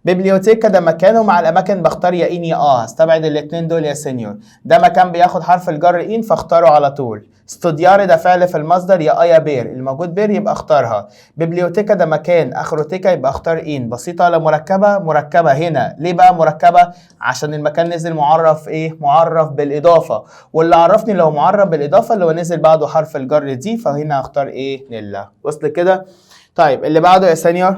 بيبليوتيكا ده مكانه، مع الاماكن بختار يا ان يا هستبعد الاثنين دول يا سينيور. ده مكان بياخد حرف الجر ان فاختاره على طول. ستودياري ده فعل في المصدر يا بير، الموجود بير يبقى اختارها. بيبليوتيكا ده مكان اخره تيكا يبقى اختار ان. بسيطه ولا مركبه؟ مركبه. هنا ليه بقى مركبه؟ عشان المكان نزل معرف ايه؟ معرف بالاضافه، واللي عرفني لو معرف بالاضافه اللي هو نزل بعده حرف الجر دي، فهنا هختار ايه؟ نيلا. وصل كده؟ طيب اللي بعده يا سينيور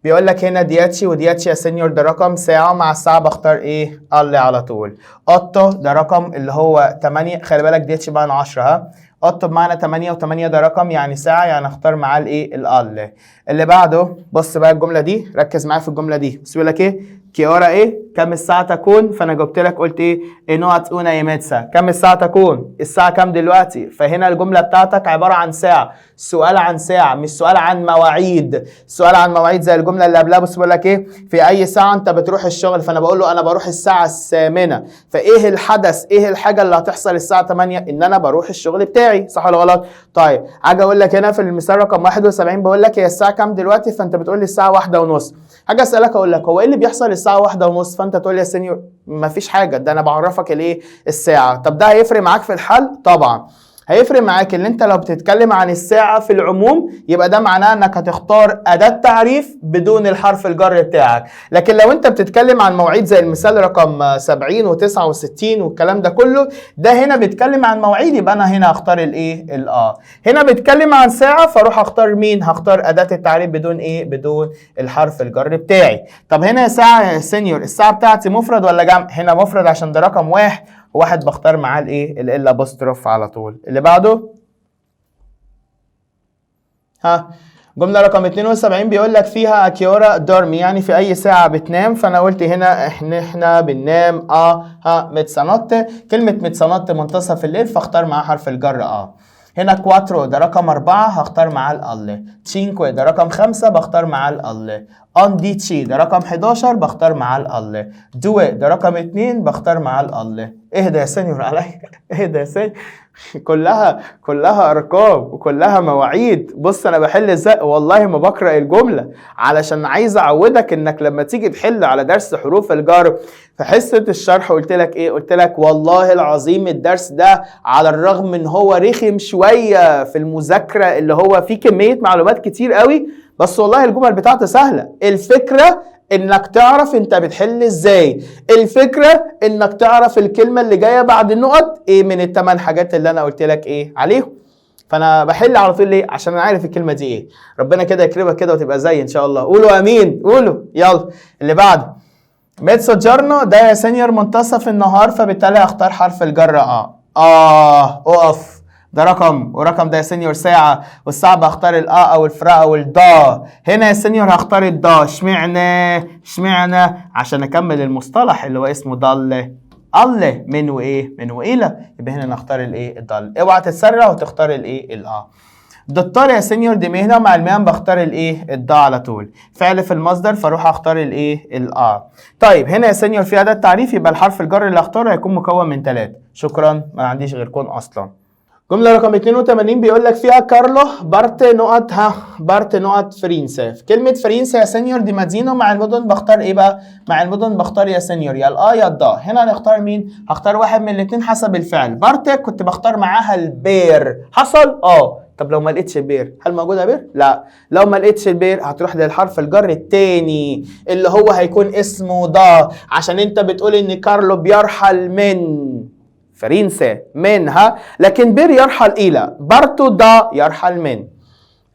بيقول لك هنا دياتشي، ودياتشي يا سينيور ده رقم ساعة، مع الساعة بختار ايه؟ اللي على طول. اوتو ده رقم اللي هو 8، خلي بالك دياتشي بمعنى 10 اوتو بمعنى 8، و8 ده رقم يعني ساعة، يعني اختار معاه الايه؟ ال. اللي بعده بص بقى الجملة دي، ركز معايا في الجملة دي. بس بيقول لك ايه؟ كيورا ايه؟ كم الساعة تكون؟ فانا جبت لك قلت ايه؟ نوت اونا يميتسا، كم الساعة تكون؟ الساعة كم دلوقتي؟ فهنا الجملة بتاعتك عبارة عن ساعة، سؤال عن ساعة مش سؤال عن مواعيد. سؤال عن مواعيد زي الجملة اللي قبلها. بص بيقول لك ايه؟ في اي ساعة انت بتروح الشغل؟ فانا بقول له انا بروح الساعة الثامنة. فايه الحدث؟ ايه الحاجة اللي هتحصل الساعة 8؟ ان انا بروح الشغل بتاعي، صح ولا غلط؟ طيب حاجة اقول لك هنا في المثال رقم 71 بقول لك هي الساعة كم دلوقتي؟ فانت بتقول لي الساعة 1:30. حاجة اسألك اقول لك هو ايه اللي بيحصل الساعة 1:30؟ فانت تقول لي يا سينيور مفيش حاجة، ده انا بعرفك الايه؟ الساعة. طب ده هيفرق معاك في الحل؟ طبعا. هيفرق معاك ان انت لو بتتكلم عن الساعة في العموم يبقى ده معناه انك هتختار اداة تعريف بدون الحرف الجر بتاعك. لكن لو انت بتتكلم عن مواعيد زي المثال رقم 70 و69 والكلام ده كله، ده هنا بيتكلم عن مواعيد، يبقى انا هنا هختار الايه هنا بيتكلم عن ساعة، فاروح اختار مين؟ هختار اداة التعريف بدون بدون الحرف الجر بتاعي. طب هنا ساعة يا سينيور، الساعة بتاعتي مفرد ولا جمع؟ هنا مفرد عشان ده رقم واحد بختار معاه ال ابوستروف على طول. اللي بعده جملة رقم 72 بيقول لك فيها اكيورا دورمي، يعني في اي ساعة بتنام. فانا قلت هنا احنا بننام ميتسانوت. كلمة ميتسانوت منتصف الليل، فاختار معاه حرف الجر هنا كواترو ده رقم 4، هختار معاه ال. تشينكو ده رقم 5، بختار معاه ال. انديتشي ده رقم 11، بختار معاه ال. دوي ده رقم 2، بختار معاه ال. اهدى يا سينيور عليا، اهدى يا سينيور. كلها ارقام وكلها مواعيد. بص انا بحل ازاي، والله ما بقرا الجمله، علشان عايز اعودك انك لما تيجي تحل على درس حروف الجر في حصه الشرح قلت لك قلت لك والله العظيم الدرس ده على الرغم من هو رخم شويه في المذاكره، اللي هو فيه كميه معلومات كتير قوي، بس والله الجمل بتاعته سهله. الفكره انك تعرف انت بتحل ازاي، الفكرة انك تعرف الكلمة اللي جاية بعد النقط من الثمان حاجات اللي انا قلت لك عليهم. فانا بحل على طول ليه؟ عشان انا عارف الكلمة دي ربنا كده يكرمك كده وتبقى زي ان شاء الله. قولوا امين، قولوا يلا. اللي بعده ميتسو جارنو ده يا سينيور منتصف النهار، فبالتالي هختار حرف الجر اقف ده رقم، ورقم ده يا سينيور ساعة، والساعة بختار او الفرا او الضا. هنا يا سينيور هختار الضا. اشمعنى عشان اكمل المصطلح اللي هو اسمه ضل من من والى، يبقى هنا نختار الضل. اوعى تتسرع وتختار دكتور يا سينيور دي مهنة، مع المهن بختار الضا على طول. فعل في المصدر، فاروح اختار طيب هنا يا سينيور في اداة تعريف، يبقى الحرف الجر اللي اختاره هيكون مكون من 3. شكرا، ما عنديش غير كون اصلا. جملة رقم 82 بيقول لك فيها كارلو بارت نقط فرنسا. في كلمة فرنسا يا سينيور دي مدينة، مع المدن بختار بقى؟ مع المدن بختار يا سينيور يا يا الضا. هنا هنختار مين؟ هختار واحد من الاثنين حسب الفعل. بارت كنت بختار معاها البير، حصل طب لو ما لقيتش البير، هل موجوده بير؟ لا. لو ما لقيتش البير هتروح للحرف الجر الثاني اللي هو هيكون اسمه ضا، عشان انت بتقول ان كارلو بيرحل من فرنسا منها، لكن بير يرحل الى، بارتو دا يرحل من.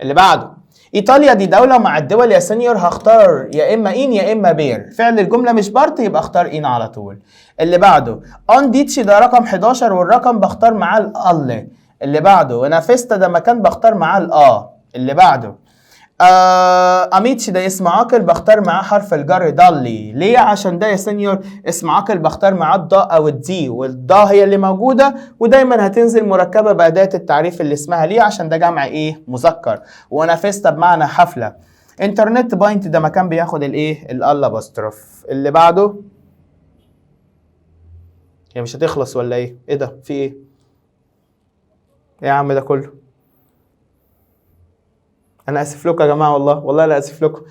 اللي بعده ايطاليا دي دولة، مع الدول يا سينيور هختار يا اما يا اما بير. فعل الجملة مش بارت، يبقى اختار على طول. اللي بعده انديتشي ده رقم 11، والرقم بختار معاه ال. اللي بعده ونافستا ده مكان بختار معاه اللي بعده اميتشي ده اسم عاقل، بختار معاه حرف الجر ضلي. ليه؟ عشان ده يا سينيور اسم عاقل بختار معاه الضا او الدي، والضا هي اللي موجوده ودايما هتنزل مركبه باداه التعريف اللي اسمها ليه، عشان ده جمع مذكر. ونافستا بمعنى حفله. انترنت بوينت ده مكان بياخد الابوستروف. اللي بعده هي مش هتخلص ولا ايه ده؟ في ايه يا عم ده كله؟ انا اسف لكم يا جماعه، والله لا اسف لكم،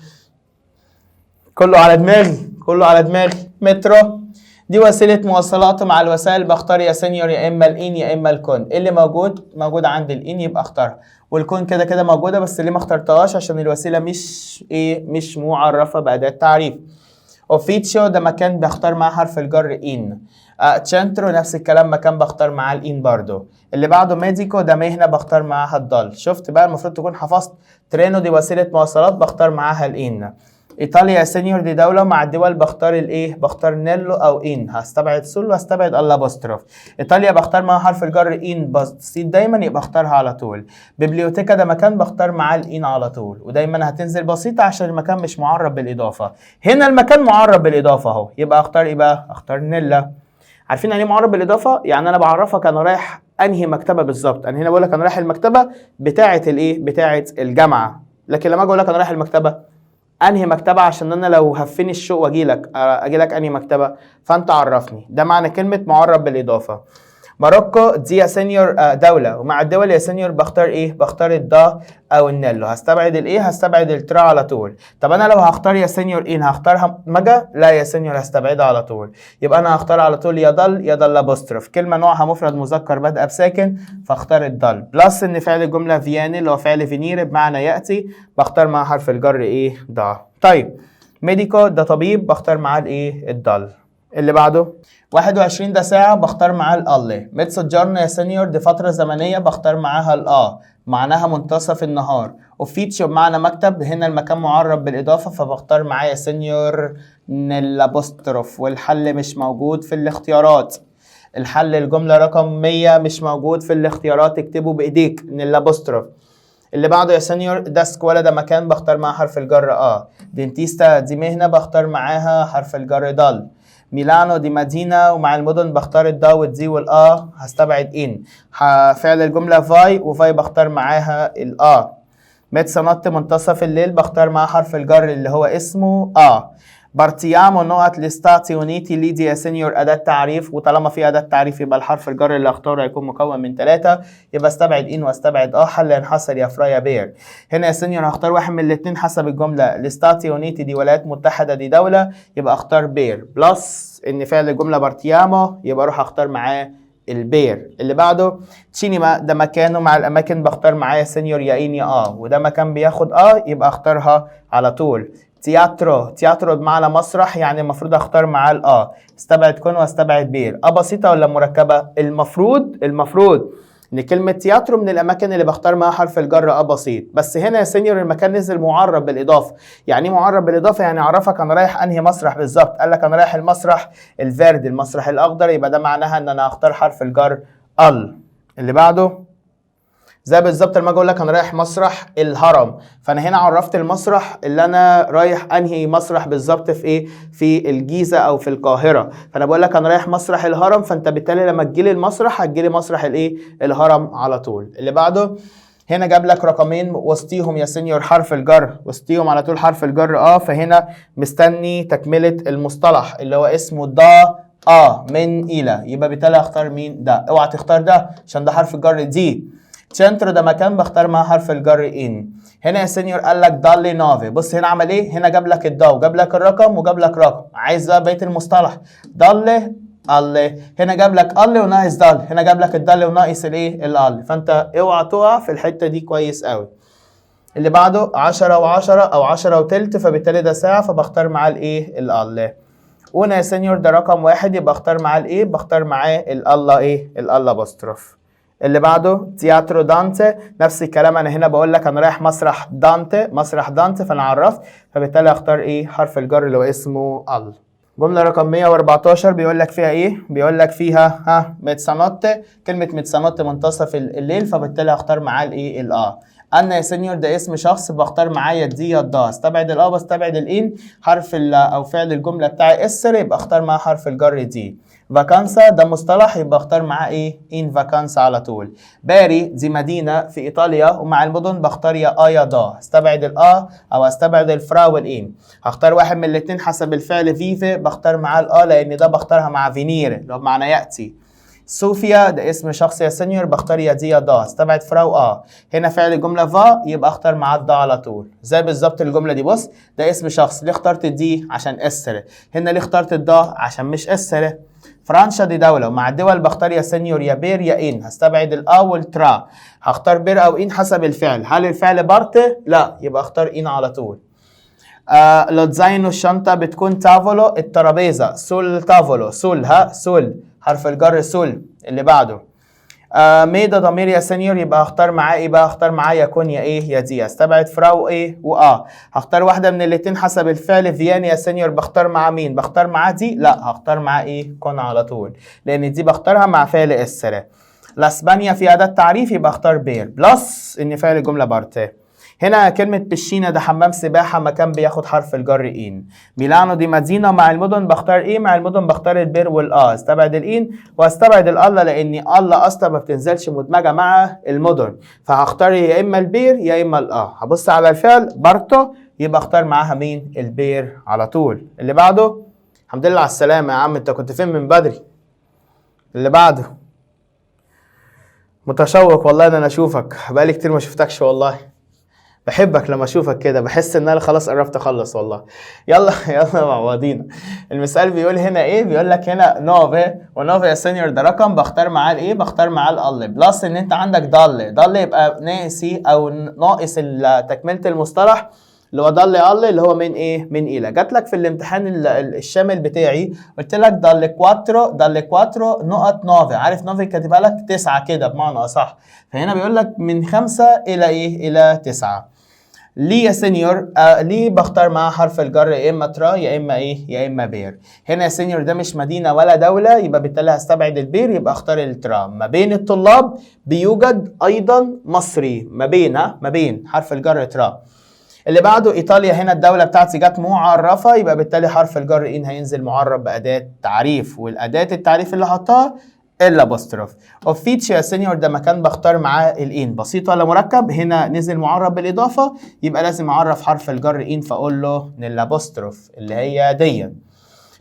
كله على دماغي. مترو دي وسيله مواصلات، مع الوسائل بختار يا سينيور يا اما يا اما الكون. اللي موجود عند يبقى اختارها، والكون كده موجوده، بس اللي ما اخترتهاش عشان الوسيله مش معرفه باداه تعريف. اوفيتشو ده مكان بختار معاه حرف الجر تشنترو نفس الكلام، مكان بختار معاه برضو. اللي بعده ميديكو ده مهنه بختار معاها الضل. شفت بقى؟ المفروض تكون حفظت. ترينو دي وسيله مواصلات بختار معاها ايطاليا يا سينيور دي دوله، مع الدول بختار بختار نيلو او هستبعد سول وهستبعد الابوستروف. ايطاليا بختار معاها حرف الجر بسيط دايما، يبقى اختارها على طول. بيبليوتيكا ده مكان بختار معاه على طول، ودايما هتنزل بسيطه عشان المكان مش معرب بالاضافه. هنا المكان معرب بالاضافه اهو، يبقى اختار بقى؟ اختار نيلا. عارفين يعني ايه معرب بالاضافه؟ يعني انا بعرفك انا رايح انهي مكتبه بالظبط. انا هنا بقول لك انا رايح المكتبه بتاعه بتاعه الجامعه، لكن لما اجي اقول لك انا رايح المكتبه انهي مكتبه، عشان انا لو هفني الشوق واجي لك انهي مكتبه، فانت عرفني. ده معنى كلمه معرب بالاضافه. ماروكو دي يا سينيور دولة، ومع الدول يا سينيور بختار ايه؟ بختار الدا او النيلو. هستبعد الايه؟ هستبعد الترا على طول. طب انا لو هختار يا سينيور ايه هختارها مجا؟ لا يا سينيور هستبعدها على طول. يبقى انا هختار على طول يا ضل يا ضل ابوستروف، كلمة نوعها مفرد مذكر بادئة بساكن فاختار الضل، بلس ان فعل الجملة فياني اللي هو فعل فينير بمعنى يأتي، بختار مع حرف الجر ايه؟ دا. طيب ميديكو ده طبيب، بختار معاه الايه؟ الضل. اللي بعده 21 ده ساعة، بختار معاه الأله. ميتسجرن يا سينيور دي فترة زمنية، بختار معاها معناها منتصف النهار. وفيتشو بمعنى مكتب، هنا المكان معرب بالإضافة فبختار معاه يا سينيور نلابوستروف. والحل مش موجود في الاختيارات. الحل الجملة رقم 100 مش موجود في الاختيارات، اكتبه بإيديك نلابوستروف. اللي بعده يا سينيور ديسك ولا ده مكان، بختار معاه حرف الجر دينتيستا دي مهنة، بختار معاها حرف الجر ضل. ميلانو دي مدينة، ومع المدن بختار الدا والدي هستبعد ان. فعل الجملة فاي، وفاي بختار معاها ميتسانات منتصف الليل، بختار معاه حرف الجر اللي هو اسمه بارتيامو نقط لستاتي ونيتي ليدي يا سينيور أداة تعريف، وطالما في أداة تعريف يبقى الحرف الجر اللي اختاره هيكون مكون من 3، يبقى استبعد ان واستبعد حل ينحصر يا فرايا بير. هنا يا سينيور هختار واحد من الاثنين حسب الجملة، لستاتي ونيتي دي ولايات متحدة دي دولة، يبقى اختار بير، بلس ان فعل الجملة بارتيامو يبقى اروح اختار معاه البير. اللي بعده تشينيما ده مكانه، مع الاماكن بختار معاه يا سينيور يا ان يا وده مكان بياخد يبقى اختارها على طول. تياترو بمعنى مسرح، يعني المفروض اختار معاه استبعد كون واستبعد بير. بسيطه ولا مركبه؟ المفروض ان كلمه تياترو من الاماكن اللي بختار معاها حرف الجر بسيط، بس هنا يا سينيور المكان نزل معرب بالاضافه. يعني ايه معرب بالاضافه؟ يعني اعرفك انا رايح انهي مسرح بالظبط. قال لك انا رايح المسرح الفيردي، المسرح الاخضر، يبقى ده معناها ان انا هختار حرف الجر اللي بعده زي بالظبط لما اجي اقول لك انا رايح مسرح الهرم، فانا هنا عرفت المسرح اللي انا رايح انهي مسرح بالظبط في ايه؟ في الجيزه او في القاهره، فانا بقول لك انا رايح مسرح الهرم، فانت بالتالي لما تجيلي المسرح هتجيلي مسرح الايه؟ الهرم على طول. اللي بعده هنا جاب لك رقمين وسطيهم يا سينيور حرف الجر، وسطيهم على طول حرف الجر فهنا مستني تكمله المصطلح اللي هو اسمه دا من الى، يبقى بالتالي اختار مين؟ ده. اوعى تختار ده عشان ده حرف الجر دي. سنترو ده مكان، بختار معاه حرف الجر ان. هنا يا سينيور قال لك دالي نافي، بص هنا عمل ايه؟ هنا جاب لك الدا وجاب لك الرقم وجاب لك رقم، عايز بقى بقيه المصطلح دالي الله، هنا جاب لك الله وناقص دال، هنا جاب لك الدال وناقص الايه؟ الال، فانت اوعى تقع في الحته دي كويس قوي. اللي بعده 10 و10 او 10 وتلت، فبالتالي ده ساعه فبختار معاه الايه؟ الله. وهنا يا سينيور ده رقم 1 يبقى اختار معاه الايه؟ بختار معاه الله ايه؟ الله بسترف. اللي بعده تياترو دانتي، نفس الكلام، انا هنا بقول لك انا رايح مسرح دانتي فانا عرفت، فبالتالي اختار ايه؟ حرف الجر اللي هو اسمه ال. جمله رقم 114 بيقول لك فيها ايه؟ بيقول لك فيها ميتسانوتي، كلمه ميتسانوتي منتصف الليل، فبالتالي اختار معاه الايه؟ انا يا سينيور ده اسم شخص، بختار معايا دي يا الدا، استبعد بستبعد الان، حرف او فعل الجمله بتاعي اسر، يبقى اختار معاه حرف الجر دي. فاكانسا ده مصطلح، يبقى اختار معاه ايه؟ ان فاكانسا على طول. باري دي مدينه في ايطاليا، ومع المدن بختار يا دا، استبعد او استبعد الفرا والان. هختار واحد من الاثنين حسب الفعل فيفي، بختار معاه لان ده بختارها مع فينير اللي هو بمعنى ياتي. صوفيا ده اسم شخص يا سينيور، بختار يا دي يا دا، استبعد فرا هنا فعل الجمله فا، يبقى اختار معاه الدا على طول. زي بالظبط الجمله دي، بص ده اسم شخص، ليه اخترت الدي؟ عشان اسر. هنا ليه اخترت الدا؟ عشان مش اسر. فرنسا دي دولة، ومع الدول بختار يا سينيور يا بير يا ان، هستبعد والترا، هختار بير او ان حسب الفعل. هل الفعل بارت؟ لا، يبقى اختار ان على طول. لوتزاينو الشنطة بتكون تافولو الترابيزة، سول تافولو، سول حرف الجر سول. اللي بعده ميدا ضمير يا سينيور، يبقى هختار معاه ايه بقى؟ هختار معاه يكون يا ايه؟ يا دي، استبعد فرا هختار واحده من الاثنين حسب الفعل. فيان يا سينيور بختار معاه مين؟ بختار معاه دي؟ لا، هختار معاه ايه؟ كون على طول، لان دي بختارها مع فعل اسر. لاسبانيا في اداه تعريف، يبقى اختار بير، بلس ان فعل الجمله بارتي. هنا كلمة بشينة ده حمام سباحة، مكان بياخد حرف الجر إن. ميلانو دي مدينة، مع المدن بختار إيه؟ مع المدن بختار البير استبعد الإن واستبعد الألا، لأن ألا أصلا ما بتنزلش مدمجة مع المدن، فهختار يا إما البير يا إما هبص على الفعل بارتو، يبقى اختار معاها مين؟ البير على طول. اللي بعده الحمد لله على السلامة يا عم، أنت كنت فين من بدري؟ اللي بعده متشوق والله ان انا اشوفك، بقالي كتير ما شفتكش والله. بحبك لما اشوفك كده، بحس ان انا خلاص قربت اخلص والله. يلا يلا مع بعضينا. المثال بيقول هنا ايه؟ بيقول لك هنا نوفي، ونوفي يا سينيور ده رقم بختار معاه الايه؟ بختار معاه ال بلس ان انت عندك ضل يبقى ناقصي او ناقص تكمله المصطلح اللي هو ضل اللي هو من ايه؟ من الى. جات لك في الامتحان الشامل بتاعي قلت لك ضل كواترو نقط نوفي، عارف نوفي كاتبها لك 9 كده بمعنى اصح، فهنا بيقول لك من 5 الى ايه؟ الى 9. ليه يا سينيور؟ ليه بختار معاه حرف الجر يا اما ترا يا اما ايه؟ يا اما بير. هنا يا سينيور ده مش مدينه ولا دوله، يبقى بالتالي هستبعد البير، يبقى اختار الترا. ما بين الطلاب بيوجد ايضا مصري، ما بين حرف الجر ترا. اللي بعده ايطاليا، هنا الدوله بتاعتي جت معرفه، يبقى بالتالي حرف الجر ان هينزل معرب باداه تعريف، والاداه التعريف اللي حطها الابوستروف. اوفيتش يا سينيور ده مكان بختار معاه الان، بسيط ولا مركب؟ هنا نزل معرب بالاضافه، يبقى لازم اعرف حرف الجر ان، فاقول له الابوستروف اللي هي دي.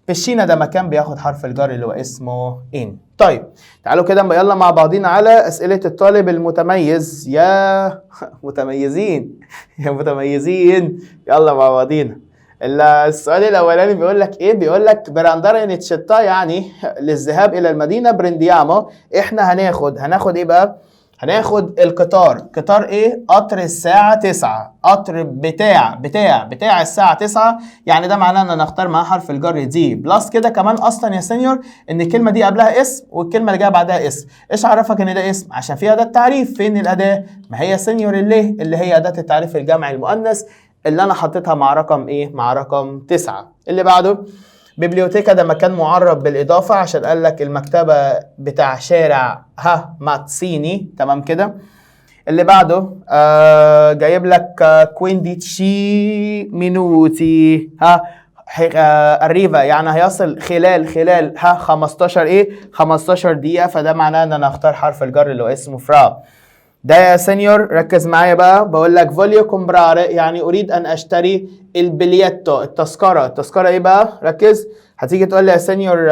بشينا ده مكان بياخد حرف الجر اللي هو اسمه ان. طيب تعالوا كده يلا مع بعضينا على اسئله الطالب المتميز. يا متميزين يا متميزين، يلا مع بعضينا. السؤال الاولاني بيقول لك ايه؟ بيقول لك براندارا نيتشيتا، يعني للذهاب الى المدينه برينديامو احنا هناخد ايه بقى؟ هناخد القطار. قطار ايه؟ قطر الساعة 9. قطر بتاع الساعة 9، يعني ده معناه ان انا اختار معاه حرف الجر دي بلس كده كمان. اصلا يا سينيور ان الكلمة دي قبلها اسم والكلمة اللي جايه بعدها اسم. ايش عرفك ان ده اسم؟ عشان فيها أداة تعريف. فين الأداة؟ ما هي سينيور اللي هي أداة التعريف الجمعي المؤنث اللي انا حطيتها مع رقم ايه؟ مع رقم 9. اللي بعده بيبليوتيكا ده مكان معرب بالإضافة عشان قال لك المكتبة بتاع شارع ماتسيني، تمام كده. اللي بعده جايب لك كوينديتشي مينوتي الريفا، يعني هيصل خلال 15 ايه؟ 15 دقيقة، فده معناه ان انا اختار حرف الجر اللي هو اسمه فرا. ده يا سينيور ركز معايا بقى، بقول لك فوليو كومبراري يعني اريد ان اشتري البليتو، التذكره ايه بقى؟ ركز. هتيجي تقول لي يا سينيور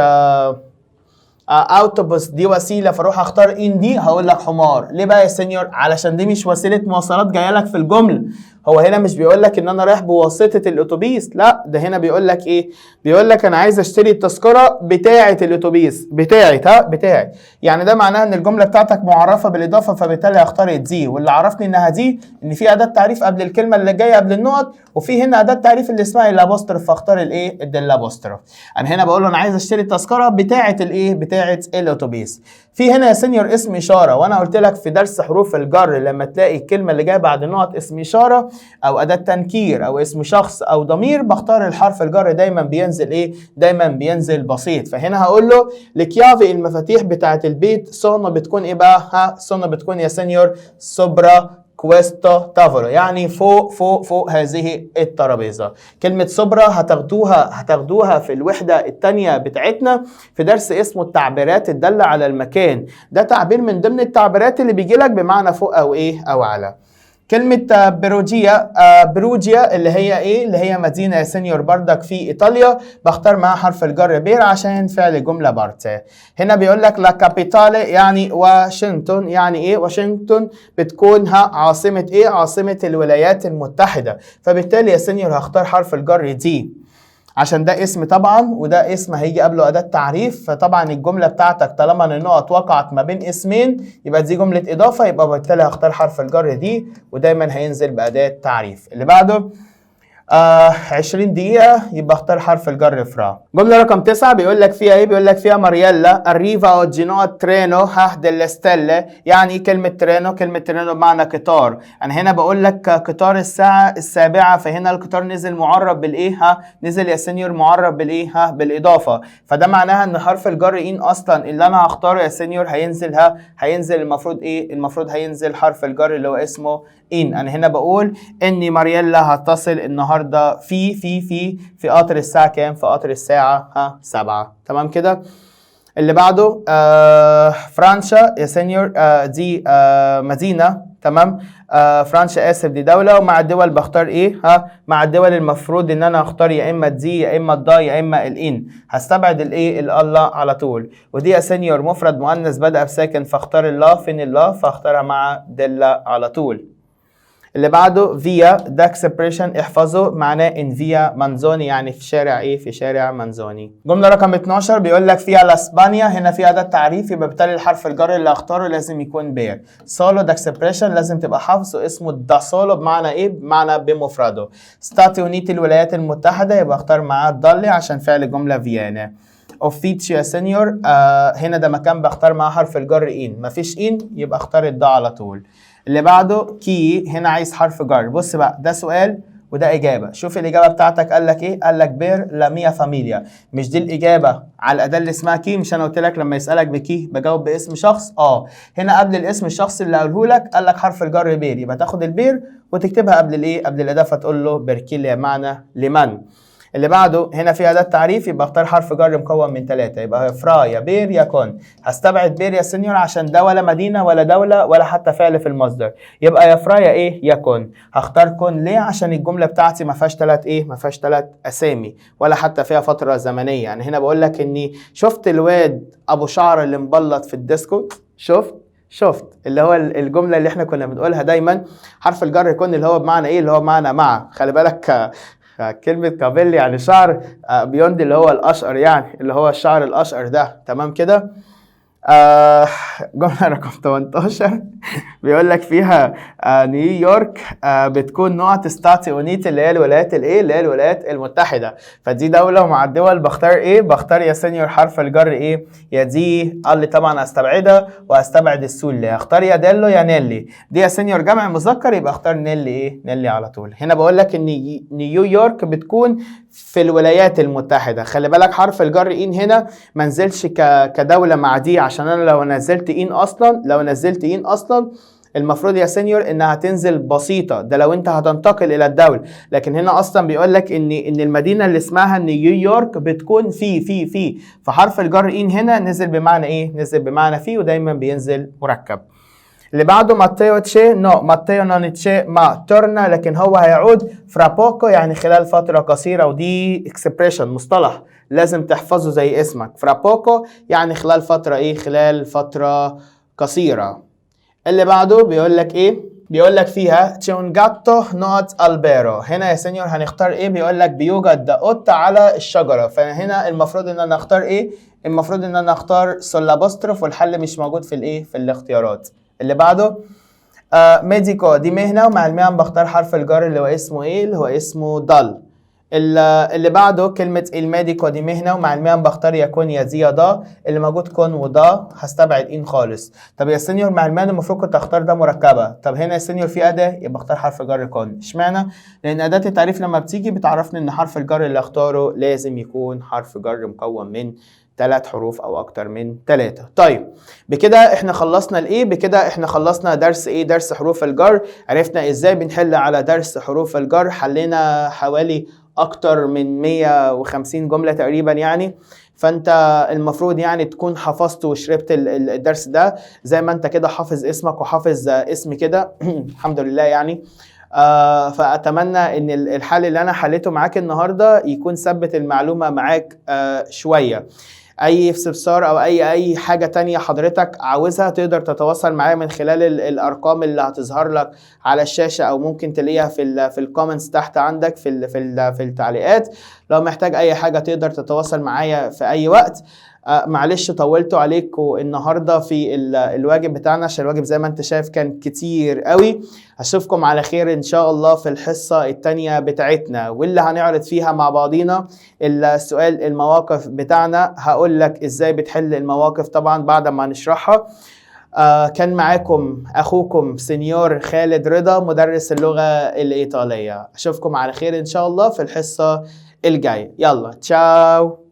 اوتوبوس دي وسيله، فاروح اختار ان دي، هقول لك حمار. ليه بقى يا سينيور؟ علشان دي مش وسيله مواصلات جايه لك في الجمله. هو هنا مش بيقول لك ان انا رايح بواسطه الاتوبيس، لا، ده هنا بيقول لك ايه؟ بيقول لك انا عايز اشتري التذكره بتاعه الاتوبيس، بتاعي. يعني ده معناه ان الجمله بتاعتك معرفه بالاضافه، فبالتالي هختار دي، واللي عرفني انها دي ان في اداه تعريف قبل الكلمه اللي جايه قبل النقط، وفي هنا اداه تعريف اللي اسمها الابوستروف، فاختار الايه؟ الابوستروف. انا هنا بقول له انا عايز اشتري التذكره بتاعه الايه؟ بتاعه الاتوبيس. في هنا يا سينيور اسم اشاره، وانا قلت لك في درس حروف الجر لما تلاقي الكلمه اللي جايه بعد النقط اسم اشاره او اداه تنكير او اسم شخص او ضمير، بختار الحرف الجر دايما بينزل ايه؟ دايما بينزل بسيط. فهنا هقول له لكيافي المفاتيح بتاعه البيت سونا بتكون ايه بقى؟ سونا بتكون يا سينيور سوبرا كويستو تافولو، يعني فوق هذه الترابيزه. كلمه سوبرا هتاخدوها في الوحده الثانيه بتاعتنا في درس اسمه التعبيرات الداله على المكان. ده تعبير من ضمن التعبيرات اللي بيجي لك بمعنى فوق او ايه؟ او على. كلمة بروجيا اللي هي ايه؟ اللي هي مدينة يا سينيور بردك في ايطاليا، بختار معاها حرف الجر بير عشان فعل جملة بارت. هنا بيقول لك لا كابيتالي يعني واشنطن، يعني ايه؟ واشنطن بتكون عاصمة ايه؟ عاصمة الولايات المتحدة، فبالتالي يا سينيور هختار حرف الجر دي عشان ده اسم طبعا، وده اسم هيجي قبله أداة تعريف، فطبعا الجملة بتاعتك طالما ان النقط وقعت ما بين اسمين يبقى دي جملة إضافة، يبقى بالتالي هختار حرف الجر دي ودايما هينزل بأداة تعريف. اللي بعده 20 دقيقة، يبقى اختار حرف الجر فرا. جملة رقم 9 بيقول لك فيها ايه؟ بيقول لك فيها مارييلا الريفا اوجينو ترينو ديل ستيلا، يعني ايه كلمة ترينو؟ كلمة ترينو بمعنى قطار. انا هنا بقول لك قطار الساعة 7، فهنا القطار نزل معرب بالايه؟ نزل يا سينيور معرب بالايه؟ بالاضافة، فده معناها ان حرف الجر ان اصلا اللي انا هختاره يا سينيور هينزل المفروض ايه؟ المفروض هينزل حرف الجر اللي هو اسمه ان. انا هنا بقول ان مارييلا هتصل النهارده في قطر الساعه كام؟ في قطر الساعه 7، تمام كده. اللي بعده فرانشا يا سينيور دي مدينه تمام. فرنسا اسف دي دولة، ومع الدول بختار ايه؟ مع الدول المفروض ان انا اختار يا اما دي يا اما الضا يا اما الان. هستبعد الايه؟ الله على طول. ودي يا سينيور مفرد مؤنث بدأ بساكن، فاختار الله. فين الله؟ فاختارها مع دلة على طول. اللي بعده فيا ده اكسبريشن احفظه، معناه ان فيا مانزوني، يعني في شارع ايه؟ في شارع مانزوني. جمله رقم 12 بيقول لك فيها لاسبانيا، هنا فيها ده التعريف، يبقى بالتالي الحرف الجر اللي اختاره لازم يكون بير. سولو ده اكسبريشن لازم تبقى حافظه، اسمه دا سولو بمعنى ايه؟ بمعنى بمفرده. ستاتي اونيتي الولايات المتحده، يبقى اختار معاه ضلي عشان فعل الجمله فيانا. اوفيتشيو يا سينيور، هنا ده مكان بختار معاه حرف الجر ان، مفيش ان يبقى اختار الضا على طول. اللي بعده كي، هنا عايز حرف جر. بص بقى ده سؤال وده اجابه. شوف الاجابه بتاعتك قال لك ايه؟ قال لك بير لا ميا فاميليا. مش دي الاجابه على الاداه اللي اسمها كي؟ مش انا قلت لك لما يسالك بكي بجاوب باسم شخص؟ هنا قبل الاسم الشخص اللي قاله لك قال لك حرف الجر بير، يبقى تاخد البير وتكتبها قبل الايه؟ قبل الاداه، فتقول له بركيليا معنى لمن. اللي بعده هنا في أداة تعريف، يبقى اختار حرف جر مكون من 3، يبقى فرا يا بير يا كون. هستبعد بير يا سينيور عشان ده ولا مدينة ولا دولة ولا حتى فعل في المصدر، يبقى يا فرا يا ايه؟ يا كون. هختار كون ليه؟ عشان الجملة بتاعتي ما فيهاش 3 ايه؟ ما فيهاش 3 اسامي ولا حتى فيها فترة زمنية. يعني هنا بقول لك اني شفت الواد ابو شعر اللي مبلط في الديسكو، شفت اللي هو الجملة اللي احنا كنا بنقولها دايما، حرف الجر يكون اللي هو بمعنى ايه؟ اللي هو بمعنى مع. خلي بالك كلمة كابيل يعني شعر، بيوند اللي هو الأشقر، يعني اللي هو الشعر الأشقر ده. تمام كده. جملة رقم 18 بيقول لك فيها نيويورك بتكون نوع ستاتي اونيتي اللي هي الولايات الايه؟ اللي هي الولايات المتحدة. فدي دولة، ومع الدول بختار ايه؟ بختار يا سينيور حرف الجر ايه؟ يا دي. قال لي طبعا هستبعدها وهستبعد السول. هختار يا ديلو يا نيلي. دي يا سينيور جمع مذكر، يبقى اختار نيلي ايه؟ نيلي على طول. هنا بقول لك ان نيويورك بتكون في الولايات المتحدة. خلي بالك حرف الجر ان هنا ما نزلش كدولة مع دي، عشان انا لو نزلت ان اصلا المفروض يا سينيور انها تنزل بسيطة، ده لو انت هتنتقل الى الدولة. لكن هنا اصلا بيقول لك ان المدينة اللي اسمها نيويورك بتكون في فحرف الجر ان هنا نزل بمعنى ايه؟ نزل بمعنى في، ودايما بينزل مركب. اللي بعده ماتيو تشي، ماتيو نون تشي ما تورنا، لكن هو هيعود فرابوكو يعني خلال فترة قصيرة، ودي اكسبريشن مصطلح لازم تحفظه زي اسمك. فرابوكو يعني خلال فترة ايه؟ خلال فترة قصيرة. اللي بعده بيقول لك ايه؟ بيقول لك فيها تشونجاتو نوت البيرو. هنا يا سينيور هنختار ايه؟ بيقول لك بيوجد قطة على الشجرة. فهنا المفروض ان انا اختار ايه؟ المفروض ان انا اختار سولابوستروف، والحل مش موجود في الايه؟ في الاختيارات. اللي بعده ميديكو دي مهنة، ومع المهن بختار حرف الجر اللي هو اسمه ايه؟ اللي هو اسمه دال. اللي بعده كلمة الميديكو دي مهنة، ومع المهن بختار يكون يا دي يا دا. اللي موجود كون ودا، هستبعد ان خالص. طب يا سينيور مع المهن المفروض كنت اختار ده مركبة. طب هنا يا سينيور في أداة، يبقى اختار حرف جر كون. اشمعنى؟ لأن أداة التعريف لما بتيجي بتعرفني إن حرف الجر اللي اختاره لازم يكون حرف جر مكون من 3 حروف او اكتر من 3. طيب بكده احنا خلصنا الايه؟ بكده احنا خلصنا درس ايه؟ درس حروف الجر. عرفنا ازاي بنحل على درس حروف الجر، حلينا حوالي اكتر من 150 جملة تقريبا يعني. فانت المفروض يعني تكون حفظت وشربت الدرس ده زي ما انت كده حافظ اسمك وحافظ اسمي كده الحمد لله يعني. فأتمنى ان الحل اللي انا حليته معاك النهاردة يكون ثبت المعلومة معاك شوية. اي استفسار او اي حاجة تانية حضرتك عاوزها تقدر تتواصل معايا من خلال الارقام اللي هتظهر لك على الشاشة، او ممكن تلاقيها في الكومنتس تحت عندك في التعليقات. لو محتاج اي حاجة تقدر تتواصل معايا في اي وقت. معلش طولتوا عليكم النهاردة في الواجب بتاعنا، عشان الواجب زي ما انت شايف كان كتير قوي. اشوفكم على خير ان شاء الله في الحصة التانية بتاعتنا، واللي هنعرض فيها مع بعضينا السؤال المواقف بتاعنا. هقول لك ازاي بتحل المواقف طبعا بعد ما نشرحها. كان معاكم اخوكم سينيور خالد رضا مدرس اللغة الإيطالية. اشوفكم على خير ان شاء الله في الحصة الجاية. يلا تشاو.